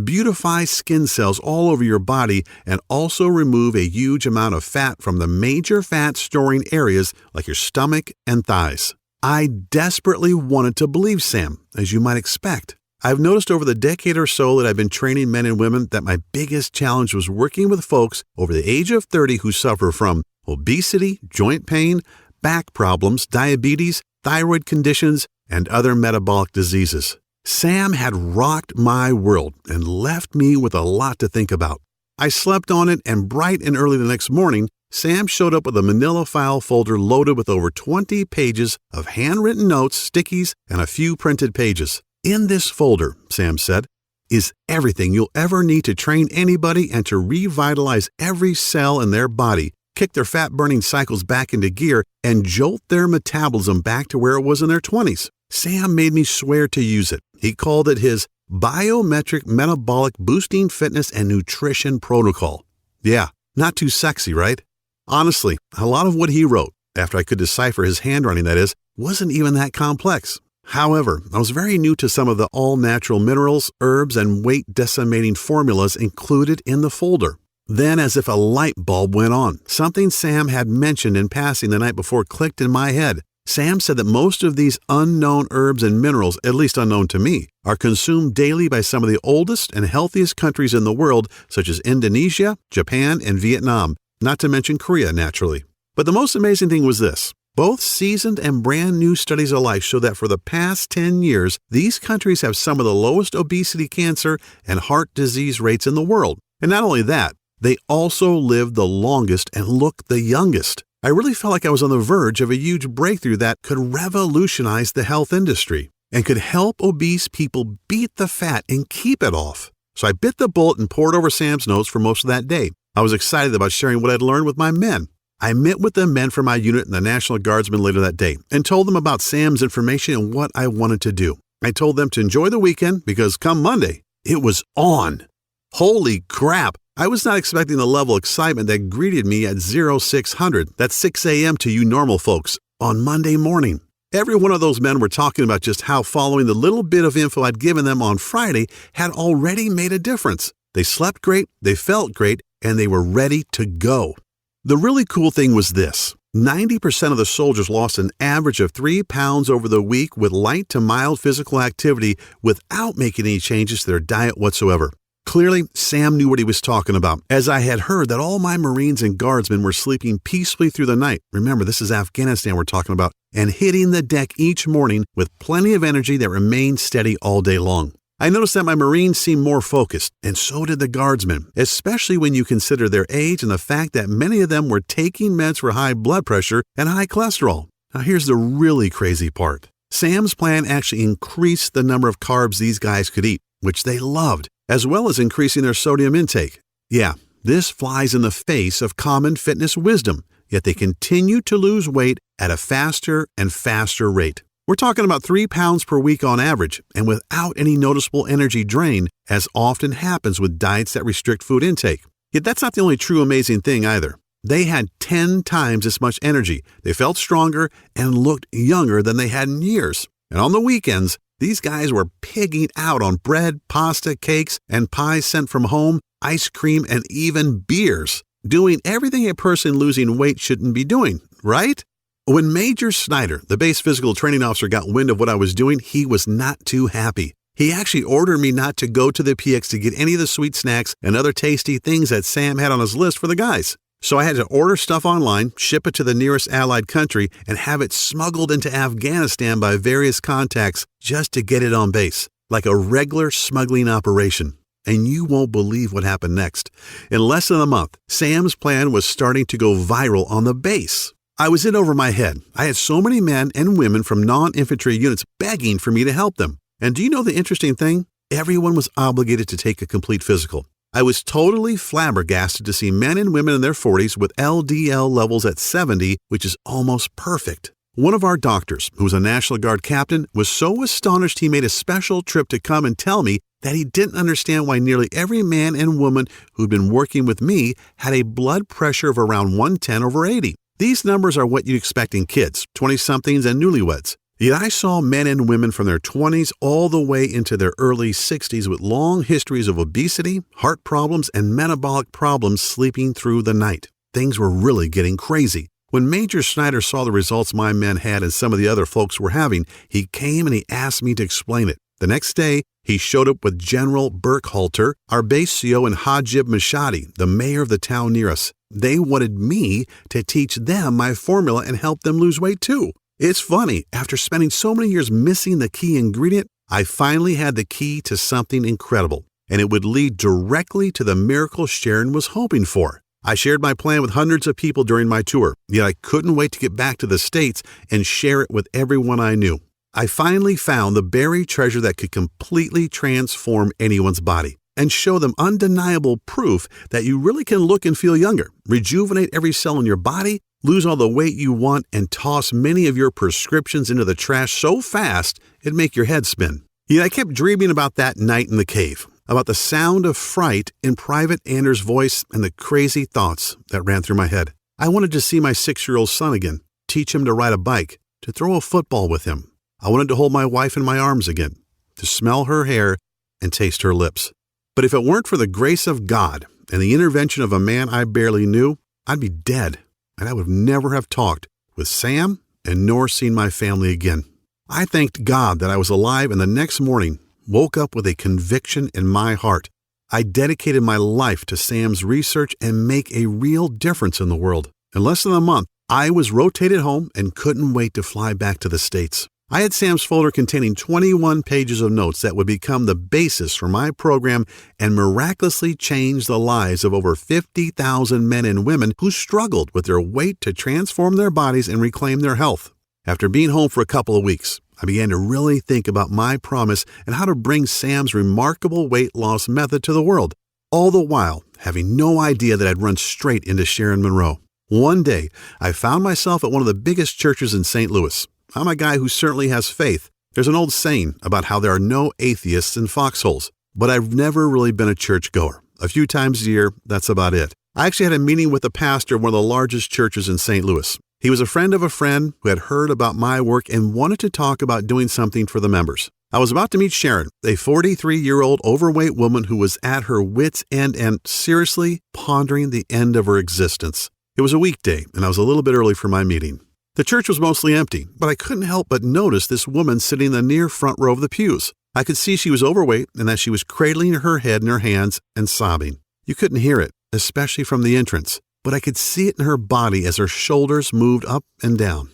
beautify skin cells all over your body, and also remove a huge amount of fat from the major fat-storing areas like your stomach and thighs. I desperately wanted to believe Sam, as you might expect. I've noticed over the decade or so that I've been training men and women that my biggest challenge was working with folks over the age of 30 who suffer from obesity, joint pain, back problems, diabetes, thyroid conditions, and other metabolic diseases. Sam had rocked my world and left me with a lot to think about. I slept on it, and bright and early the next morning, Sam showed up with a manila file folder loaded with over 20 pages of handwritten notes, stickies, and a few printed pages. In this folder, Sam said, is everything you'll ever need to train anybody and to revitalize every cell in their body, kick their fat-burning cycles back into gear, and jolt their metabolism back to where it was in their 20s. Sam made me swear to use it. He called it his Biometric Metabolic Boosting Fitness and Nutrition Protocol. Yeah, not too sexy, right? Honestly, a lot of what he wrote, after I could decipher his handwriting that is, wasn't even that complex. However, I was very new to some of the all-natural minerals, herbs, and weight-decimating formulas included in the folder. Then, as if a light bulb went on, something Sam had mentioned in passing the night before clicked in my head. Sam said that most of these unknown herbs and minerals, at least unknown to me, are consumed daily by some of the oldest and healthiest countries in the world, such as Indonesia, Japan, and Vietnam, not to mention Korea, naturally. But the most amazing thing was this. Both seasoned and brand new studies alike show that for the past 10 years, these countries have some of the lowest obesity, cancer, and heart disease rates in the world. And not only that, they also live the longest and look the youngest. I really felt like I was on the verge of a huge breakthrough that could revolutionize the health industry and could help obese people beat the fat and keep it off. So I bit the bullet and poured over Sam's notes for most of that day. I was excited about sharing what I'd learned with my men. I met with the men from my unit and the National Guardsmen later that day and told them about Sam's information and what I wanted to do. I told them to enjoy the weekend because come Monday, it was on. Holy crap! I was not expecting the level of excitement that greeted me at 0600, that's 6 a.m. to you normal folks, on Monday morning. Every one of those men were talking about just how following the little bit of info I'd given them on Friday had already made a difference. They slept great, they felt great, and they were ready to go. The really cool thing was this. 90% of the soldiers lost an average of 3 pounds over the week with light to mild physical activity without making any changes to their diet whatsoever. Clearly, Sam knew what he was talking about, as I had heard that all my Marines and Guardsmen were sleeping peacefully through the night. Remember, this is Afghanistan we're talking about, and hitting the deck each morning with plenty of energy that remained steady all day long. I noticed that my Marines seemed more focused, and so did the Guardsmen, especially when you consider their age and the fact that many of them were taking meds for high blood pressure and high cholesterol. Now here's the really crazy part. Sam's plan actually increased the number of carbs these guys could eat, which they loved, as well as increasing their sodium intake. Yeah, this flies in the face of common fitness wisdom, yet they continue to lose weight at a faster and faster rate. We're talking about 3 pounds per week on average, and without any noticeable energy drain, as often happens with diets that restrict food intake. Yet that's not the only true amazing thing either. They had 10 times as much energy, they felt stronger, and looked younger than they had in years. And on the weekends, these guys were pigging out on bread, pasta, cakes, and pies sent from home, ice cream, and even beers, doing everything a person losing weight shouldn't be doing, right? When Major Snyder, the base physical training officer, got wind of what I was doing, he was not too happy. He actually ordered me not to go to the PX to get any of the sweet snacks and other tasty things that Sam had on his list for the guys. So I had to order stuff online, ship it to the nearest allied country, and have it smuggled into Afghanistan by various contacts just to get it on base, like a regular smuggling operation. And you won't believe what happened next. In less than a month, Sam's plan was starting to go viral on the base. I was in over my head. I had so many men and women from non-infantry units begging for me to help them. And do you know the interesting thing? Everyone was obligated to take a complete physical. I was totally flabbergasted to see men and women in their 40s with LDL levels at 70, which is almost perfect. One of our doctors, who was a National Guard captain, was so astonished he made a special trip to come and tell me that he didn't understand why nearly every man and woman who'd been working with me had a blood pressure of around 110/80. These numbers are what you'd expect in kids, 20-somethings and newlyweds. Yet I saw men and women from their 20s all the way into their early 60s with long histories of obesity, heart problems, and metabolic problems sleeping through the night. Things were really getting crazy. When Major Snyder saw the results my men had and some of the other folks were having, he came and he asked me to explain it. The next day, he showed up with General Burkhalter, our base CO, and Hajib Mashadi, the mayor of the town near us. They wanted me to teach them my formula and help them lose weight too. It's funny, after spending so many years missing the key ingredient, I finally had the key to something incredible, and it would lead directly to the miracle Sharon was hoping for. I shared my plan with hundreds of people during my tour, yet I couldn't wait to get back to the States and share it with everyone I knew. I finally found the buried treasure that could completely transform anyone's body and show them undeniable proof that you really can look and feel younger, rejuvenate every cell in your body, lose all the weight you want, and toss many of your prescriptions into the trash so fast it'd make your head spin. Yet I kept dreaming about that night in the cave, about the sound of fright in Private Anders' voice and the crazy thoughts that ran through my head. I wanted to see my 6-year-old son again, teach him to ride a bike, to throw a football with him. I wanted to hold my wife in my arms again, to smell her hair and taste her lips. But if it weren't for the grace of God and the intervention of a man I barely knew, I'd be dead, and I would never have talked with Sam and nor seen my family again. I thanked God that I was alive, and the next morning woke up with a conviction in my heart. I dedicated my life to Sam's research and make a real difference in the world. In less than a month, I was rotated home and couldn't wait to fly back to the States. I had Sam's folder containing 21 pages of notes that would become the basis for my program and miraculously change the lives of over 50,000 men and women who struggled with their weight to transform their bodies and reclaim their health. After being home for a couple of weeks, I began to really think about my promise and how to bring Sam's remarkable weight loss method to the world, all the while having no idea that I'd run straight into Sharon Monroe. One day, I found myself at one of the biggest churches in St. Louis. I'm a guy who certainly has faith. There's an old saying about how there are no atheists in foxholes, but I've never really been a churchgoer. A few times a year, that's about it. I actually had a meeting with the pastor of one of the largest churches in St. Louis. He was a friend of a friend who had heard about my work and wanted to talk about doing something for the members. I was about to meet Sharon, a 43-year-old overweight woman who was at her wits' end and seriously pondering the end of her existence. It was a weekday, and I was a little bit early for my meeting. The church was mostly empty, but I couldn't help but notice this woman sitting in the near front row of the pews. I could see she was overweight and that she was cradling her head in her hands and sobbing. You couldn't hear it, especially from the entrance, but I could see it in her body as her shoulders moved up and down.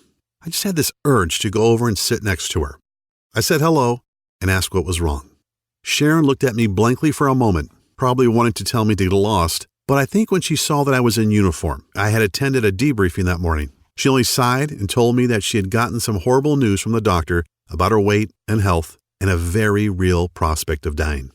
I just had this urge to go over and sit next to her. I said hello and asked what was wrong. Sharon looked at me blankly for a moment, probably wanting to tell me to get lost, but I think when she saw that I was in uniform, I had attended a debriefing that morning. She only sighed and told me that she had gotten some horrible news from the doctor about her weight and health and a very real prospect of dying.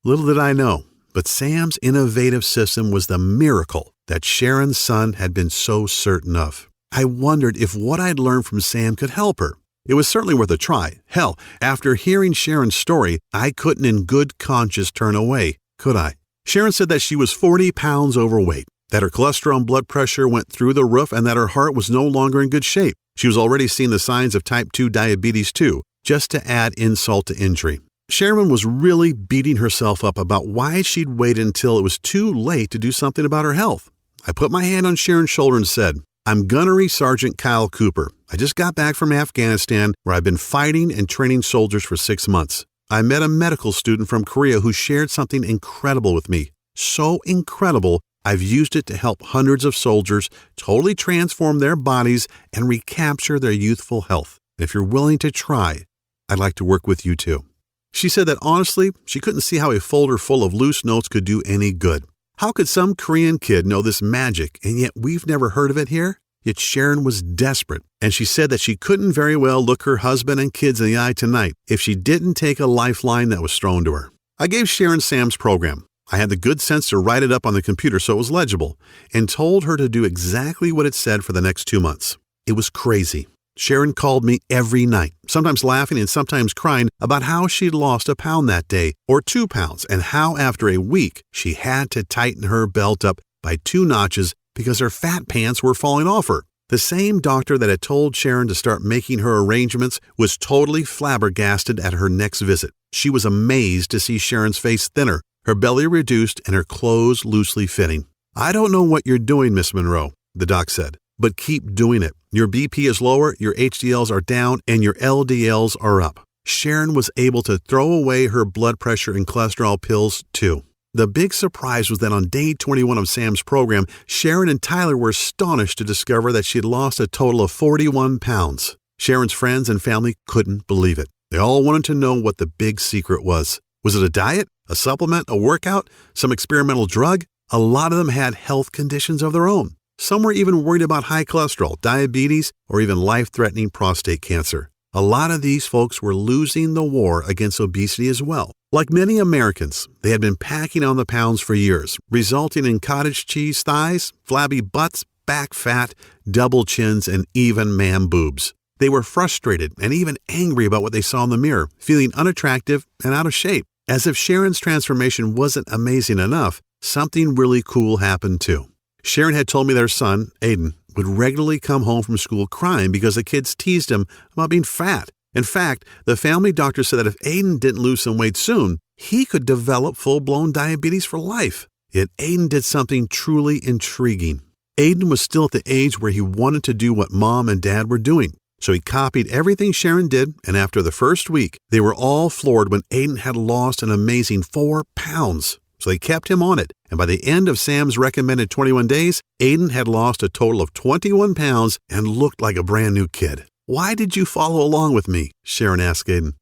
Little did I know, but Sam's innovative system was the miracle that Sharon's son had been so certain of. I wondered if what I'd learned from Sam could help her. It was certainly worth a try. Hell, after hearing Sharon's story, I couldn't in good conscience turn away, could I? Sharon said that she was 40 pounds overweight, that her cholesterol and blood pressure went through the roof, and that her heart was no longer in good shape. She was already seeing the signs of type 2 diabetes too, just to add insult to injury. Sharon was really beating herself up about why she'd waited until it was too late to do something about her health. I put my hand on Sharon's shoulder and said, "I'm Gunnery Sergeant Kyle Cooper. I just got back from Afghanistan, where I've been fighting and training soldiers for 6 months. I met a medical student from Korea who shared something incredible with me. So incredible, I've used it to help hundreds of soldiers totally transform their bodies and recapture their youthful health. And if you're willing to try, I'd like to work with you too." She said that honestly, she couldn't see how a folder full of loose notes could do any good. How could some Korean kid know this magic, and yet we've never heard of it here? Yet Sharon was desperate, and she said that she couldn't very well look her husband and kids in the eye tonight if she didn't take a lifeline that was thrown to her. I gave Sharon Sam's program. I had the good sense to write it up on the computer so it was legible, and told her to do exactly what it said for the next 2 months. It was crazy. Sharon called me every night, sometimes laughing and sometimes crying about how she'd lost a pound that day, or 2 pounds, and how after a week she had to tighten her belt up by 2 notches because her fat pants were falling off her. The same doctor that had told Sharon to start making her arrangements was totally flabbergasted at her next visit. She was amazed to see Sharon's face thinner, her belly reduced, and her clothes loosely fitting. "I don't know what you're doing, Miss Monroe," the doc said, "but keep doing it. Your BP is lower, your HDLs are down, and your LDLs are up. Sharon was able to throw away her blood pressure and cholesterol pills too. The big surprise was that on day 21 of Sam's program, Sharon and Tyler were astonished to discover that she had lost a total of 41 pounds. Sharon's friends and family couldn't believe it. They all wanted to know what the big secret was. Was it a diet, a supplement, a workout, some experimental drug? A lot of them had health conditions of their own. Some were even worried about high cholesterol, diabetes, or even life-threatening prostate cancer. A lot of these folks were losing the war against obesity as well. Like many Americans, they had been packing on the pounds for years, resulting in cottage cheese thighs, flabby butts, back fat, double chins, and even man boobs. They were frustrated and even angry about what they saw in the mirror, feeling unattractive and out of shape. As if Sharon's transformation wasn't amazing enough, something really cool happened too. Sharon had told me their son, Aiden, would regularly come home from school crying because the kids teased him about being fat. In fact, the family doctor said that if Aiden didn't lose some weight soon, he could develop full-blown diabetes for life. Yet Aiden did something truly intriguing. Aiden was still at the age where he wanted to do what Mom and Dad were doing. So he copied everything Sharon did, and after the first week, they were all floored when Aiden had lost an amazing 4 pounds. So they kept him on it, and by the end of Sam's recommended 21 days, Aiden had lost a total of 21 pounds and looked like a brand new kid. "Why did you follow along with me?" Sharon asked Aiden.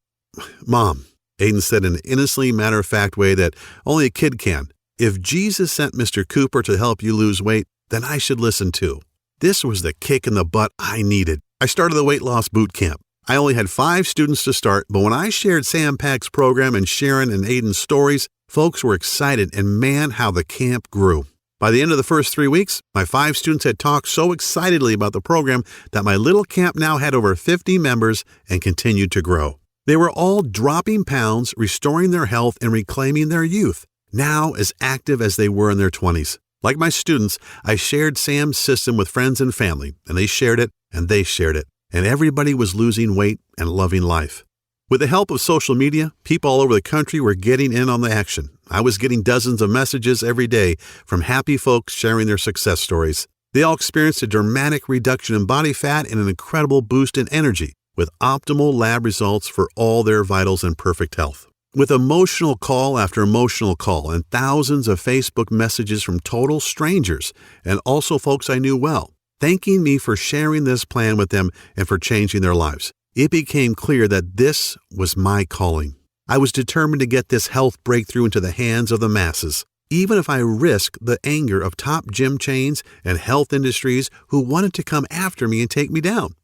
"Mom," Aiden said in an innocently matter-of-fact way that only a kid can, "if Jesus sent Mr. Cooper to help you lose weight, then I should listen too." This was the kick in the butt I needed. I started the weight loss boot camp. I only had 5 students to start, but when I shared Sam Pack's program and Sharon and Aiden's stories, folks were excited, and man, how the camp grew. By the end of the first 3 weeks, my 5 students had talked so excitedly about the program that my little camp now had over 50 members and continued to grow. They were all dropping pounds, restoring their health, and reclaiming their youth, now as active as they were in their 20s. Like my students, I shared Sam's system with friends and family, and they shared it, and they shared it, and everybody was losing weight and loving life. With the help of social media, people all over the country were getting in on the action. I was getting dozens of messages every day from happy folks sharing their success stories. They all experienced a dramatic reduction in body fat and an incredible boost in energy, with optimal lab results for all their vitals and perfect health. With emotional call after emotional call and thousands of Facebook messages from total strangers and also folks I knew well, thanking me for sharing this plan with them and for changing their lives, it became clear that this was my calling. I was determined to get this health breakthrough into the hands of the masses, even if I risked the anger of top gym chains and health industries who wanted to come after me and take me down.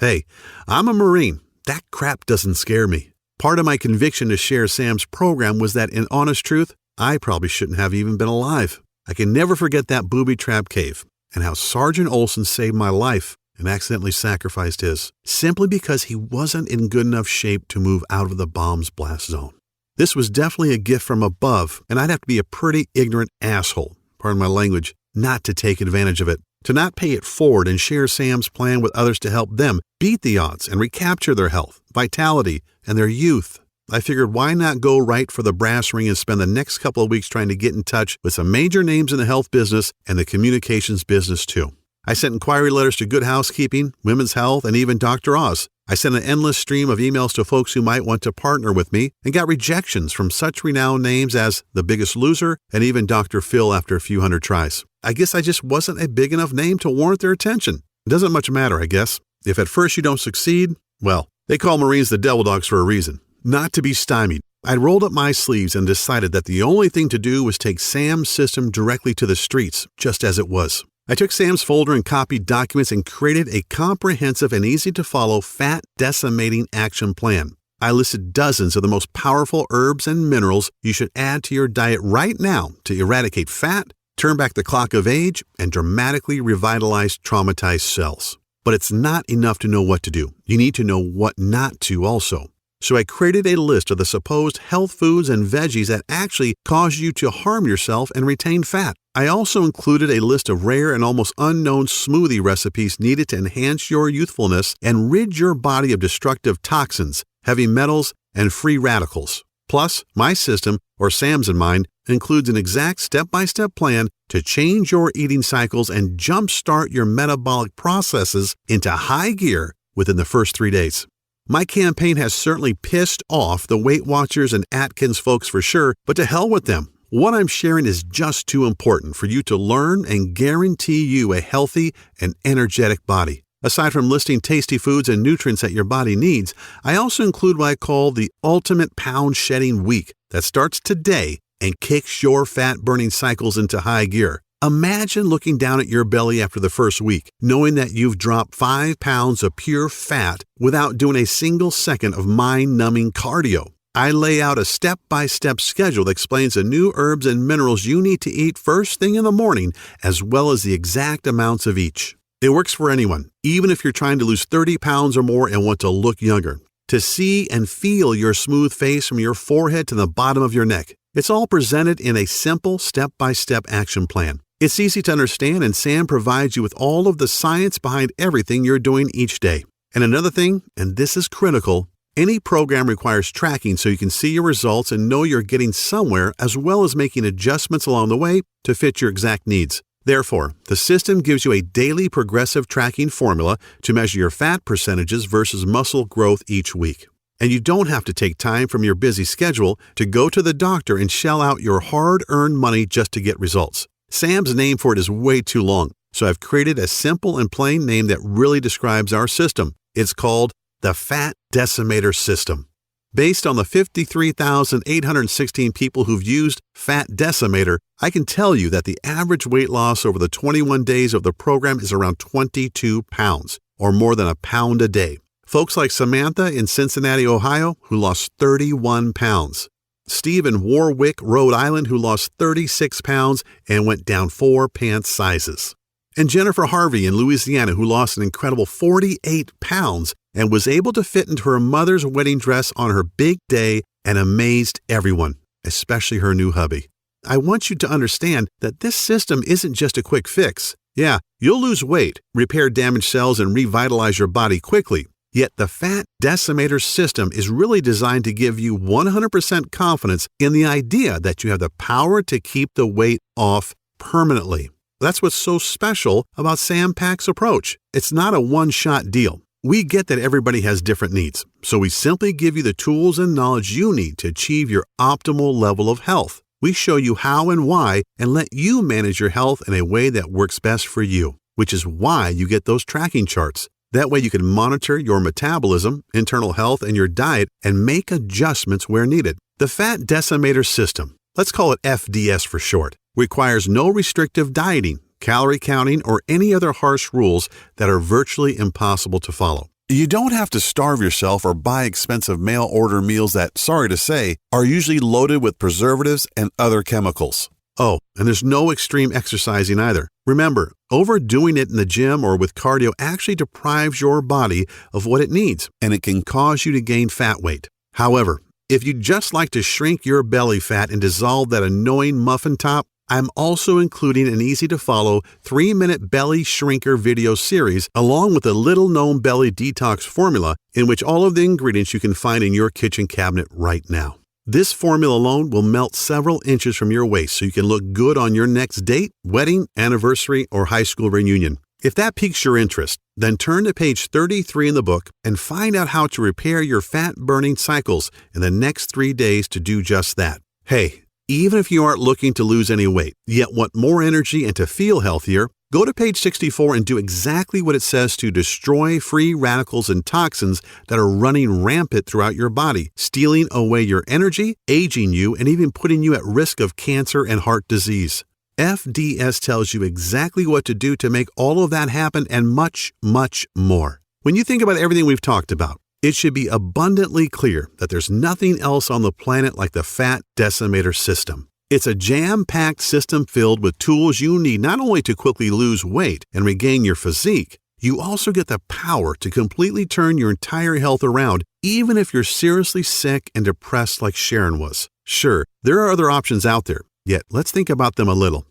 Hey, I'm a Marine. That crap doesn't scare me. Part of my conviction to share Sam's program was that, in honest truth, I probably shouldn't have even been alive. I can never forget that booby trap cave and how Sergeant Olson saved my life and accidentally sacrificed his, simply because he wasn't in good enough shape to move out of the bomb's blast zone. This was definitely a gift from above, and I'd have to be a pretty ignorant asshole, pardon my language, not to take advantage of it, to not pay it forward and share Sam's plan with others to help them beat the odds and recapture their health, vitality, and their youth. I figured, why not go right for the brass ring and spend the next couple of weeks trying to get in touch with some major names in the health business and the communications business too. I sent inquiry letters to Good Housekeeping, Women's Health, and even Dr. Oz. I sent an endless stream of emails to folks who might want to partner with me and got rejections from such renowned names as The Biggest Loser and even Dr. Phil after a few hundred tries. I guess I just wasn't a big enough name to warrant their attention. It doesn't much matter, I guess. If at first you don't succeed, well, they call Marines the devil dogs for a reason. Not to be stymied, I rolled up my sleeves and decided that the only thing to do was take Sam's system directly to the streets, just as it was. I took Sam's folder and copied documents and created a comprehensive and easy-to-follow fat decimating action plan. I listed dozens of the most powerful herbs and minerals you should add to your diet right now to eradicate fat, turn back the clock of age, and dramatically revitalize traumatized cells. But it's not enough to know what to do. You need to know what not to also. So I created a list of the supposed health foods and veggies that actually cause you to harm yourself and retain fat. I also included a list of rare and almost unknown smoothie recipes needed to enhance your youthfulness and rid your body of destructive toxins, heavy metals, and free radicals. Plus, my system, or Sam's in mine, includes an exact step-by-step plan to change your eating cycles and jumpstart your metabolic processes into high gear within the first 3 days. My campaign has certainly pissed off the Weight Watchers and Atkins folks for sure, but to hell with them. What I'm sharing is just too important for you to learn and guarantee you a healthy and energetic body. Aside from listing tasty foods and nutrients that your body needs, I also include what I call the Ultimate Pound Shedding Week that starts today and kicks your fat-burning cycles into high gear. Imagine looking down at your belly after the first week, knowing that you've dropped 5 pounds of pure fat without doing a single second of mind-numbing cardio. I lay out a step-by-step schedule that explains the new herbs and minerals you need to eat first thing in the morning, as well as the exact amounts of each. It works for anyone, even if you're trying to lose 30 pounds or more and want to look younger. To see and feel your smooth face from your forehead to the bottom of your neck. It's all presented in a simple step-by-step action plan. It's easy to understand, and Sam provides you with all of the science behind everything you're doing each day. And another thing, and this is critical, any program requires tracking so you can see your results and know you're getting somewhere, as well as making adjustments along the way to fit your exact needs. Therefore, the system gives you a daily progressive tracking formula to measure your fat percentages versus muscle growth each week. And you don't have to take time from your busy schedule to go to the doctor and shell out your hard-earned money just to get results. Sam's name for it is way too long, so I've created a simple and plain name that really describes our system. It's called the Fat Decimator System. Based on the 53,816 people who've used Fat Decimator, I can tell you that the average weight loss over the 21 days of the program is around 22 pounds, or more than a pound a day. Folks like Samantha in Cincinnati, Ohio, who lost 31 pounds. Steve in Warwick, Rhode Island, who lost 36 pounds and went down 4 pant sizes. And Jennifer Harvey in Louisiana, who lost an incredible 48 pounds and was able to fit into her mother's wedding dress on her big day and amazed everyone, especially her new hubby. I want you to understand that this system isn't just a quick fix. Yeah, you'll lose weight, repair damaged cells, and revitalize your body quickly. Yet the Fat Decimator System is really designed to give you 100% confidence in the idea that you have the power to keep the weight off permanently. That's what's so special about Sam Pak's approach. It's not a one-shot deal. We get that everybody has different needs, so we simply give you the tools and knowledge you need to achieve your optimal level of health. We show you how and why and let you manage your health in a way that works best for you, which is why you get those tracking charts. That way you can monitor your metabolism, internal health, and your diet and make adjustments where needed. The Fat Decimator System, let's call it FDS for short, requires no restrictive dieting, calorie counting, or any other harsh rules that are virtually impossible to follow. You don't have to starve yourself or buy expensive mail-order meals that, sorry to say, are usually loaded with preservatives and other chemicals. Oh, and there's no extreme exercising either. Remember, overdoing it in the gym or with cardio actually deprives your body of what it needs, and it can cause you to gain fat weight. However, if you'd just like to shrink your belly fat and dissolve that annoying muffin top, I'm also including an easy-to-follow 3-minute belly shrinker video series along with a little-known belly detox formula in which all of the ingredients you can find in your kitchen cabinet right now. This formula alone will melt several inches from your waist so you can look good on your next date, wedding, anniversary, or high school reunion. If that piques your interest, then turn to page 33 in the book and find out how to repair your fat-burning cycles in the next 3 days to do just that. Hey, even if you aren't looking to lose any weight, yet want more energy and to feel healthier, go to page 64 and do exactly what it says to destroy free radicals and toxins that are running rampant throughout your body, stealing away your energy, aging you, and even putting you at risk of cancer and heart disease. FDS tells you exactly what to do to make all of that happen and much, much more. When you think about everything we've talked about, it should be abundantly clear that there's nothing else on the planet like the Fat Decimator System. It's a jam-packed system filled with tools you need not only to quickly lose weight and regain your physique, you also get the power to completely turn your entire health around, even if you're seriously sick and depressed like Sharon was. Sure, there are other options out there, yet let's think about them a little.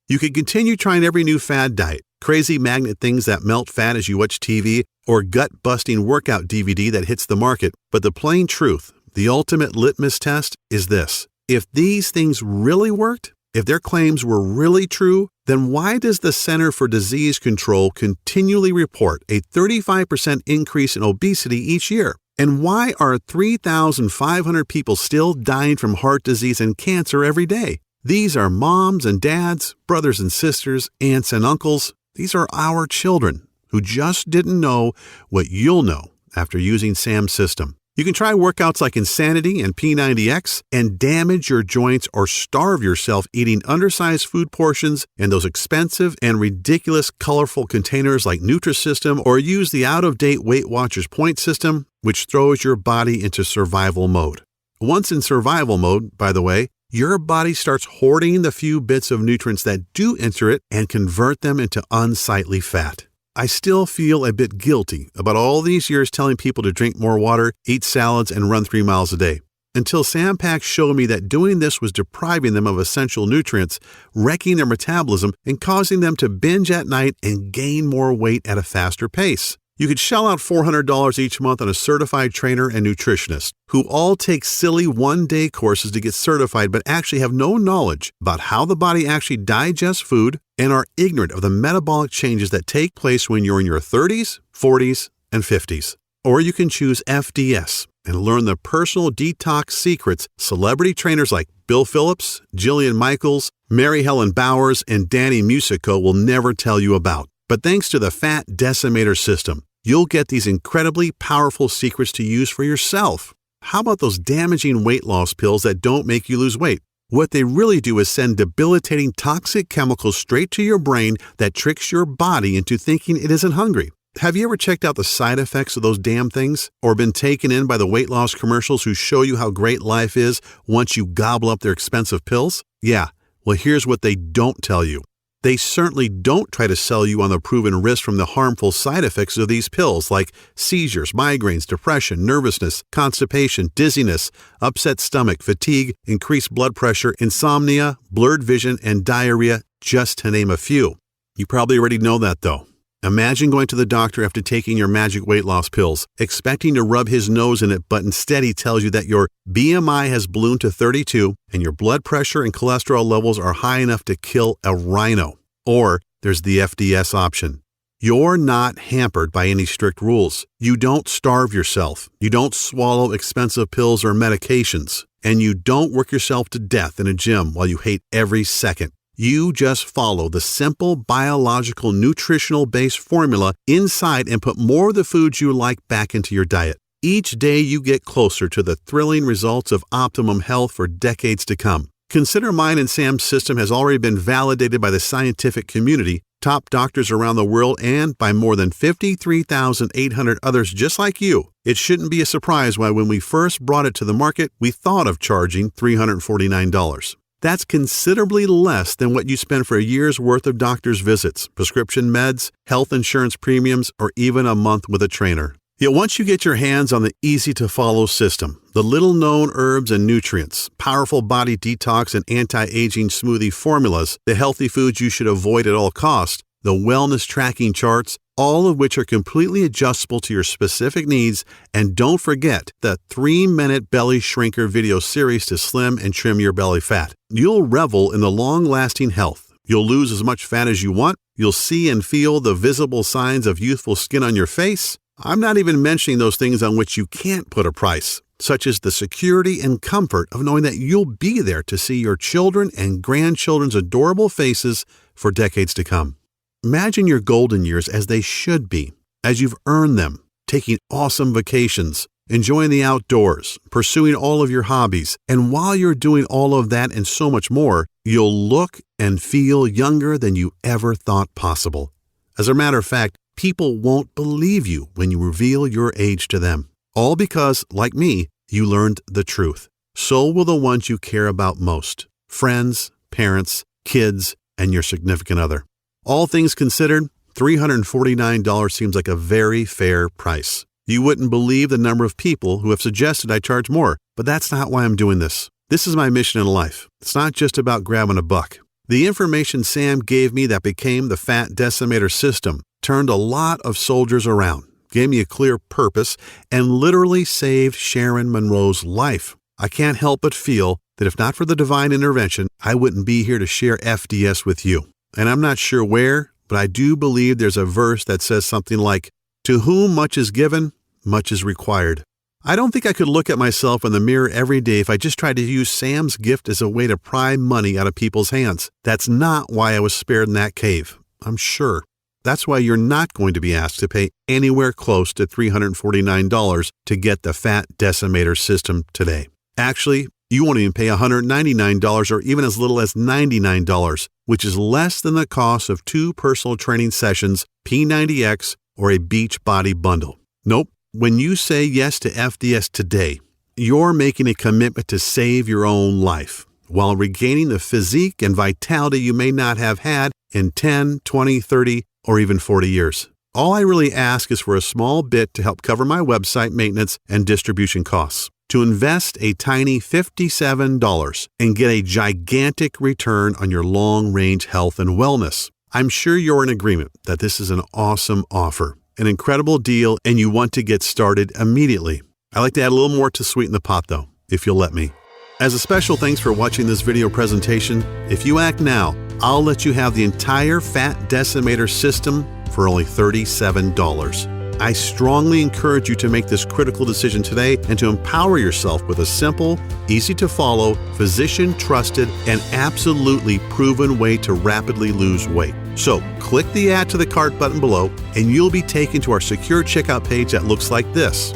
You could continue trying every new fad diet, crazy magnet things that melt fat as you watch TV, or gut-busting workout DVD that hits the market, but the plain truth, the ultimate litmus test, is this. If these things really worked, if their claims were really true, then why does the Center for Disease Control continually report a 35% increase in obesity each year? And why are 3,500 people still dying from heart disease and cancer every day? These are moms and dads, brothers and sisters, aunts and uncles. These are our children who just didn't know what you'll know after using Sam's system. You can try workouts like Insanity and P90X and damage your joints or starve yourself eating undersized food portions in those expensive and ridiculous colorful containers like Nutrisystem, or use the out-of-date Weight Watchers point system, which throws your body into survival mode. Once in survival mode, by the way, your body starts hoarding the few bits of nutrients that do enter it and convert them into unsightly fat. I still feel a bit guilty about all these years telling people to drink more water, eat salads, and run 3 miles a day, until Sam Pak showed me that doing this was depriving them of essential nutrients, wrecking their metabolism, and causing them to binge at night and gain more weight at a faster pace. You could shell out $400 each month on a certified trainer and nutritionist who all take silly one-day courses to get certified but actually have no knowledge about how the body actually digests food and are ignorant of the metabolic changes that take place when you're in your 30s, 40s, and 50s. Or you can choose FDS and learn the personal detox secrets celebrity trainers like Bill Phillips, Jillian Michaels, Mary Helen Bowers, and Danny Musico will never tell you about. But thanks to the Fat Decimator System, you'll get these incredibly powerful secrets to use for yourself. How about those damaging weight loss pills that don't make you lose weight? What they really do is send debilitating toxic chemicals straight to your brain that tricks your body into thinking it isn't hungry. Have you ever checked out the side effects of those damn things? Or been taken in by the weight loss commercials who show you how great life is once you gobble up their expensive pills? Yeah, well, here's what they don't tell you. They certainly don't try to sell you on the proven risk from the harmful side effects of these pills like seizures, migraines, depression, nervousness, constipation, dizziness, upset stomach, fatigue, increased blood pressure, insomnia, blurred vision, and diarrhea, just to name a few. You probably already know that though. Imagine going to the doctor after taking your magic weight loss pills, expecting to rub his nose in it, but instead he tells you that your BMI has ballooned to 32 and your blood pressure and cholesterol levels are high enough to kill a rhino. Or there's the FDS option. You're not hampered by any strict rules. You don't starve yourself. You don't swallow expensive pills or medications. And you don't work yourself to death in a gym while you hate every second. You just follow the simple biological nutritional-based formula inside and put more of the foods you like back into your diet. Each day you get closer to the thrilling results of optimum health for decades to come. Consider mine and Sam's system has already been validated by the scientific community, top doctors around the world, and by more than 53,800 others just like you. It shouldn't be a surprise why when we first brought it to the market, we thought of charging $349. That's considerably less than what you spend for a year's worth of doctor's visits, prescription meds, health insurance premiums, or even a month with a trainer. Yet once you get your hands on the easy-to-follow system, the little-known herbs and nutrients, powerful body detox and anti-aging smoothie formulas, the healthy foods you should avoid at all costs, the wellness tracking charts, all of which are completely adjustable to your specific needs, and don't forget the 3-minute belly shrinker video series to slim and trim your belly fat. You'll revel in the long-lasting health. You'll lose as much fat as you want. You'll see and feel the visible signs of youthful skin on your face. I'm not even mentioning those things on which you can't put a price, such as the security and comfort of knowing that you'll be there to see your children and grandchildren's adorable faces for decades to come. Imagine your golden years as they should be, as you've earned them, taking awesome vacations, enjoying the outdoors, pursuing all of your hobbies, and while you're doing all of that and so much more, you'll look and feel younger than you ever thought possible. As a matter of fact, people won't believe you when you reveal your age to them. All because, like me, you learned the truth. So will the ones you care about most. Friends, parents, kids, and your significant other. All things considered, $349 seems like a very fair price. You wouldn't believe the number of people who have suggested I charge more, but that's not why I'm doing this. This is my mission in life. It's not just about grabbing a buck. The information Sam gave me that became the Fat Decimator System turned a lot of soldiers around, gave me a clear purpose, and literally saved Sharon Monroe's life. I can't help but feel that if not for the divine intervention, I wouldn't be here to share FDS with you. And I'm not sure where, but I do believe there's a verse that says something like, "To whom much is given, much is required." I don't think I could look at myself in the mirror every day if I just tried to use Sam's gift as a way to pry money out of people's hands. That's not why I was spared in that cave, I'm sure. That's why you're not going to be asked to pay anywhere close to $349 to get the Fat Decimator System today. Actually, you won't even pay $199 or even as little as $99, which is less than the cost of 2 personal training sessions, P90X, or a Beachbody bundle. Nope. When you say yes to FDS today, you're making a commitment to save your own life while regaining the physique and vitality you may not have had in 10, 20, 30, or even 40 years. All I really ask is for a small bit to help cover my website maintenance and distribution costs. To invest a tiny $57 and get a gigantic return on your long-range health and wellness. I'm sure you're in agreement that this is an awesome offer, an incredible deal, and you want to get started immediately. I'd like to add a little more to sweeten the pot though, if you'll let me. As a special thanks for watching this video presentation, if you act now, I'll let you have the entire Fat Decimator System for only $37. I strongly encourage you to make this critical decision today and to empower yourself with a simple, easy-to-follow, physician-trusted, and absolutely proven way to rapidly lose weight. So, click the Add to the Cart button below, and you'll be taken to our secure checkout page that looks like this.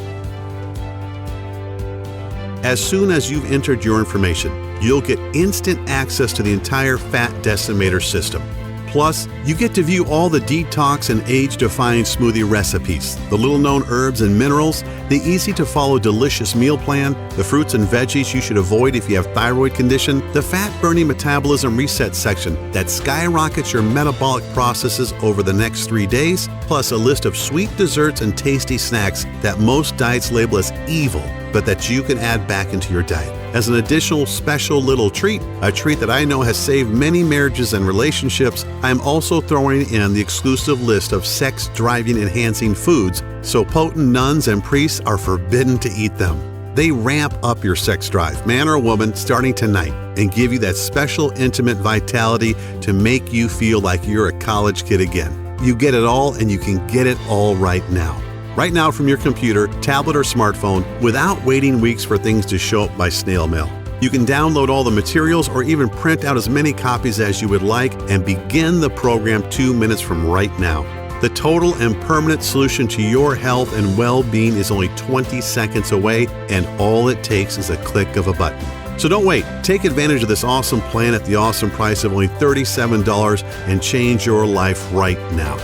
As soon as you've entered your information, you'll get instant access to the entire Fat Decimator System. Plus, you get to view all the detox and age-defying smoothie recipes, the little-known herbs and minerals, the easy-to-follow delicious meal plan, the fruits and veggies you should avoid if you have thyroid condition, the fat-burning metabolism reset section that skyrockets your metabolic processes over the next 3 days, plus a list of sweet desserts and tasty snacks that most diets label as evil, but that you can add back into your diet. As an additional special little treat, a treat that I know has saved many marriages and relationships, I'm also throwing in the exclusive list of sex-driving enhancing foods, so potent nuns and priests are forbidden to eat them. They ramp up your sex drive, man or woman, starting tonight, and give you that special intimate vitality to make you feel like you're a college kid again. You get it all, and you can get it all right now. Right now from your computer, tablet, or smartphone without waiting weeks for things to show up by snail mail. You can download all the materials or even print out as many copies as you would like and begin the program 2 minutes from right now. The total and permanent solution to your health and well-being is only 20 seconds away, and all it takes is a click of a button. So don't wait. Take advantage of this awesome plan at the awesome price of only $37 and change your life right now.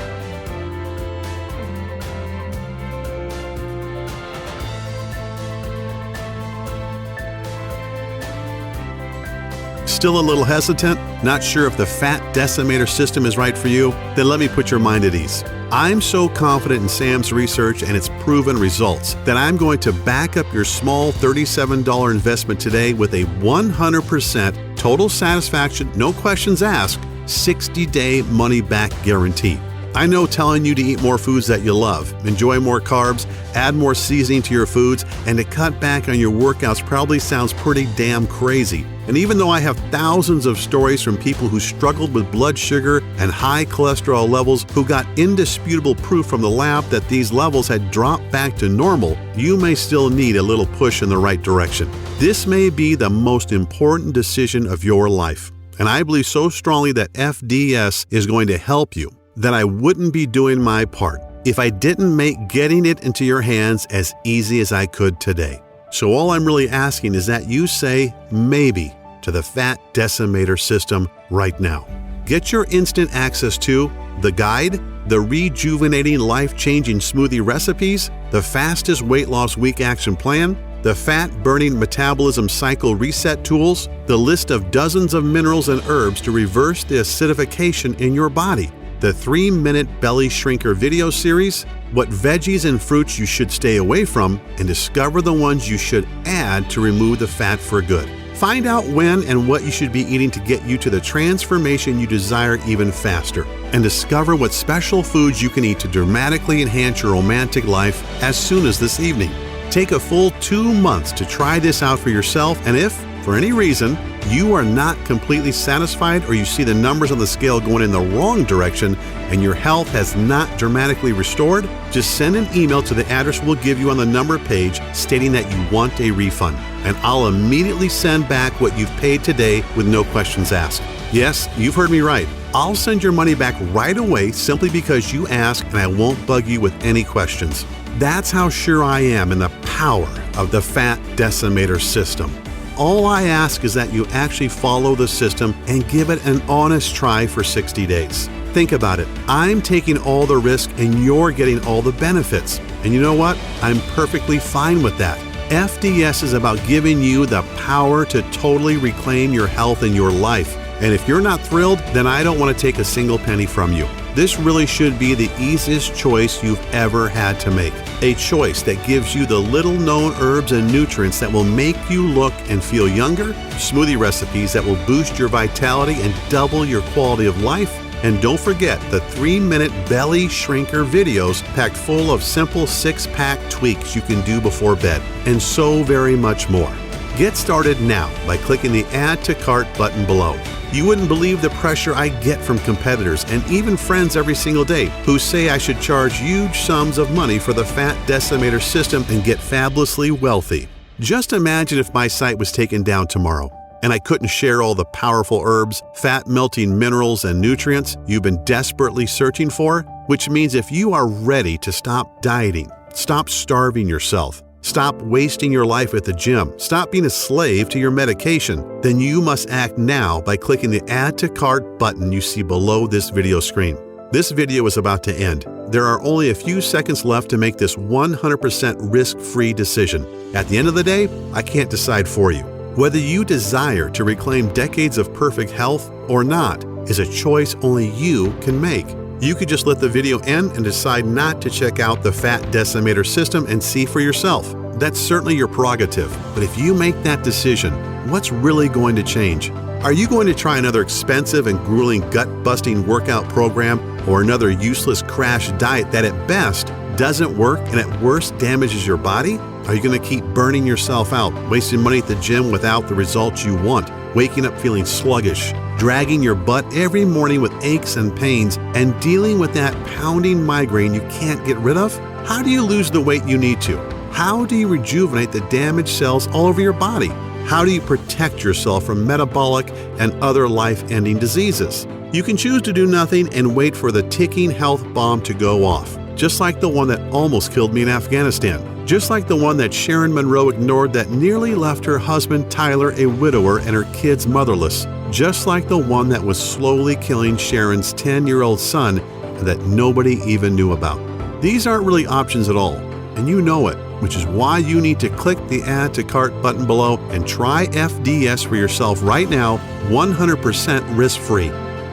Still a little hesitant? Not sure if the Fat Decimator System is right for you? Then let me put your mind at ease. I'm so confident in Sam's research and its proven results that I'm going to back up your small $37 investment today with a 100% total satisfaction, no questions asked, 60-day money-back guarantee. I know telling you to eat more foods that you love, enjoy more carbs, add more seasoning to your foods, and to cut back on your workouts probably sounds pretty damn crazy. And even though I have thousands of stories from people who struggled with blood sugar and high cholesterol levels who got indisputable proof from the lab that these levels had dropped back to normal, you may still need a little push in the right direction. This may be the most important decision of your life. And I believe so strongly that FDS is going to help you that I wouldn't be doing my part if I didn't make getting it into your hands as easy as I could today. So all I'm really asking is that you say maybe to the Fat Decimator System right now. Get your instant access to the guide, the rejuvenating life-changing smoothie recipes, the fastest weight loss week action plan, the fat-burning metabolism cycle reset tools, the list of dozens of minerals and herbs to reverse the acidification in your body, the 3-minute belly shrinker video series, what veggies and fruits you should stay away from, and discover the ones you should add to remove the fat for good. Find out when and what you should be eating to get you to the transformation you desire even faster. And discover what special foods you can eat to dramatically enhance your romantic life as soon as this evening. Take a full 2 months to try this out for yourself, and if for any reason, you are not completely satisfied or you see the numbers on the scale going in the wrong direction and your health has not dramatically restored, just send an email to the address we'll give you on the number page stating that you want a refund, and I'll immediately send back what you've paid today with no questions asked. Yes, you've heard me right. I'll send your money back right away simply because you asked, and I won't bug you with any questions. That's how sure I am in the power of the Fat Decimator System. All I ask is that you actually follow the system and give it an honest try for 60 days. Think about it. I'm taking all the risk and you're getting all the benefits. And you know what? I'm perfectly fine with that. FDS is about giving you the power to totally reclaim your health and your life. And if you're not thrilled, then I don't want to take a single penny from you. This really should be the easiest choice you've ever had to make. A choice that gives you the little-known herbs and nutrients that will make you look and feel younger, smoothie recipes that will boost your vitality and double your quality of life, and don't forget the 3-minute belly shrinker videos packed full of simple 6-pack tweaks you can do before bed, and so very much more. Get started now by clicking the Add to Cart button below. You wouldn't believe the pressure I get from competitors and even friends every single day who say I should charge huge sums of money for the Fat Decimator System and get fabulously wealthy. Just imagine if my site was taken down tomorrow and I couldn't share all the powerful herbs, fat-melting minerals, and nutrients you've been desperately searching for, which means if you are ready to stop dieting, stop starving yourself, stop wasting your life at the gym, stop being a slave to your medication, then you must act now by clicking the Add to Cart button you see below this video screen. This video is about to end. There are only a few seconds left to make this 100% risk-free decision. At the end of the day, I can't decide for you. Whether you desire to reclaim decades of perfect health or not is a choice only you can make. You could just let the video end and decide not to check out the Fat Decimator System and see for yourself. That's certainly your prerogative, but if you make that decision, what's really going to change? Are you going to try another expensive and grueling gut-busting workout program or another useless crash diet that at best doesn't work and at worst damages your body? Are you going to keep burning yourself out, wasting money at the gym without the results you want, waking up feeling sluggish, dragging your butt every morning with aches and pains, and dealing with that pounding migraine you can't get rid of? How do you lose the weight you need to? How do you rejuvenate the damaged cells all over your body? How do you protect yourself from metabolic and other life-ending diseases? You can choose to do nothing and wait for the ticking health bomb to go off, just like the one that almost killed me in Afghanistan. Just like the one that Sharon Monroe ignored that nearly left her husband Tyler a widower and her kids motherless. Just like the one that was slowly killing Sharon's 10-year-old son and that nobody even knew about. These aren't really options at all, and you know it, which is why you need to click the Add to Cart button below and try FDS for yourself right now, 100% risk-free.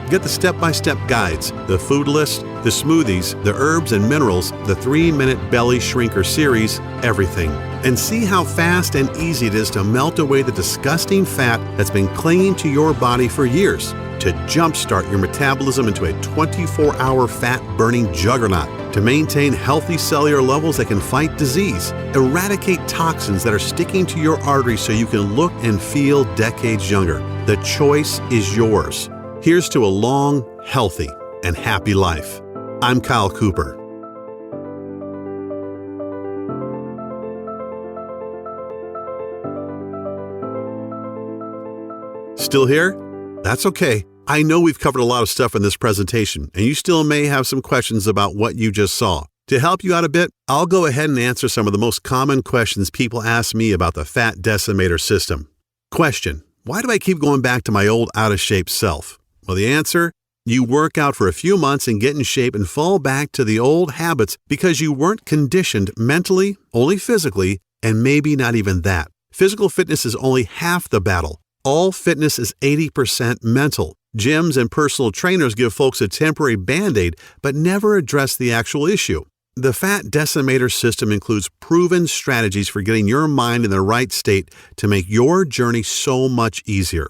Get the step-by-step guides, the food list, the smoothies, the herbs and minerals, the 3-minute belly shrinker series, everything. And see how fast and easy it is to melt away the disgusting fat that's been clinging to your body for years, to jumpstart your metabolism into a 24-hour fat-burning juggernaut, to maintain healthy cellular levels that can fight disease, eradicate toxins that are sticking to your arteries so you can look and feel decades younger. The choice is yours. Here's to a long, healthy, and happy life. I'm Kyle Cooper. Still here? That's okay. I know we've covered a lot of stuff in this presentation, and you still may have some questions about what you just saw. To help you out a bit, I'll go ahead and answer some of the most common questions people ask me about the Fat Decimator System. Question: why do I keep going back to my old out-of-shape self? Well, the answer: you work out for a few months and get in shape and fall back to the old habits because you weren't conditioned mentally, only physically, and maybe not even that. Physical fitness is only half the battle. All fitness is 80% mental. Gyms and personal trainers give folks a temporary Band-Aid, but never address the actual issue. The Fat Decimator System includes proven strategies for getting your mind in the right state to make your journey so much easier.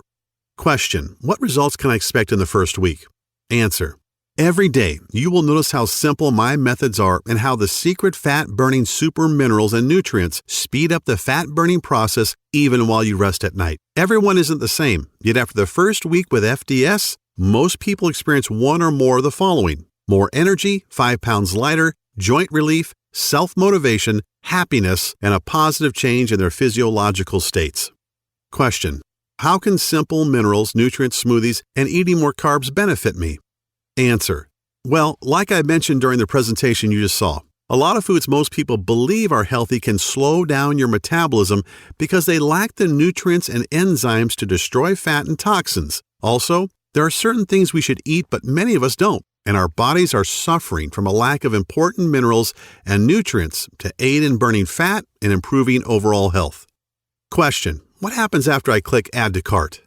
Question: what results can I expect in the first week? Answer: Every day, you will notice how simple my methods are and how the secret fat-burning super minerals and nutrients speed up the fat-burning process even while you rest at night. Everyone isn't the same, yet after the first week with FDS, most people experience one or more of the following: more energy, 5 pounds lighter, joint relief, self-motivation, happiness, and a positive change in their physiological states. Question: how can simple minerals, nutrient smoothies, and eating more carbs benefit me? Answer: well, like I mentioned during the presentation you just saw, a lot of foods most people believe are healthy can slow down your metabolism because they lack the nutrients and enzymes to destroy fat and toxins. Also, there are certain things we should eat, but many of us don't, and our bodies are suffering from a lack of important minerals and nutrients to aid in burning fat and improving overall health. Question: what happens after I click Add to Cart?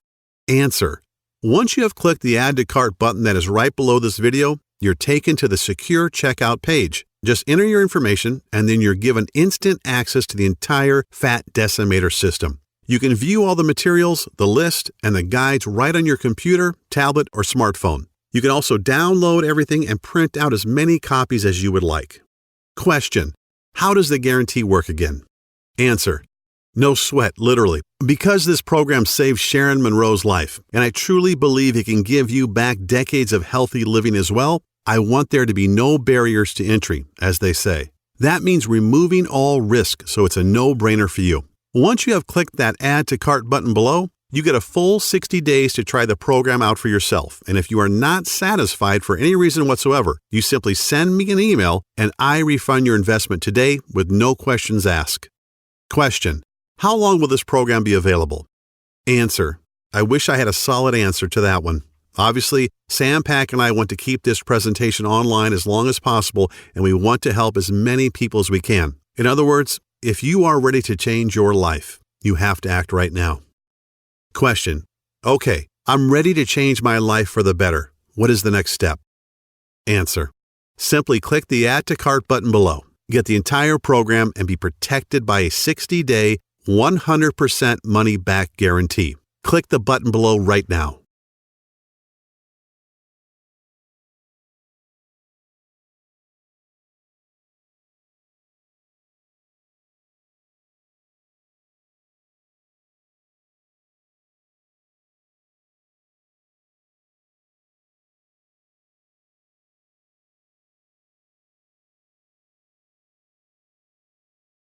Answer: once you have clicked the Add to Cart button that is right below this video, you're taken to the secure checkout page. Just enter your information, and then you're given instant access to the entire Fat Decimator System. You can view all the materials, the list, and the guides right on your computer, tablet, or smartphone. You can also download everything and print out as many copies as you would like. Question: how does the guarantee work again? Answer: no sweat, literally. Because this program saved Sharon Monroe's life, and I truly believe it can give you back decades of healthy living as well, I want there to be no barriers to entry, as they say. That means removing all risk, so it's a no-brainer for you. Once you have clicked that Add to Cart button below, you get a full 60 days to try the program out for yourself, and if you are not satisfied for any reason whatsoever, you simply send me an email and I refund your investment today with no questions asked. Question: how long will this program be available? Answer: I wish I had a solid answer to that one. Obviously, Sam Pack and I want to keep this presentation online as long as possible, and we want to help as many people as we can. In other words, if you are ready to change your life, you have to act right now. Question: okay, I'm ready to change my life for the better. What is the next step? Answer: simply click the Add to Cart button below. Get the entire program and be protected by a 60-day, 100% money-back guarantee. Click the button below right now.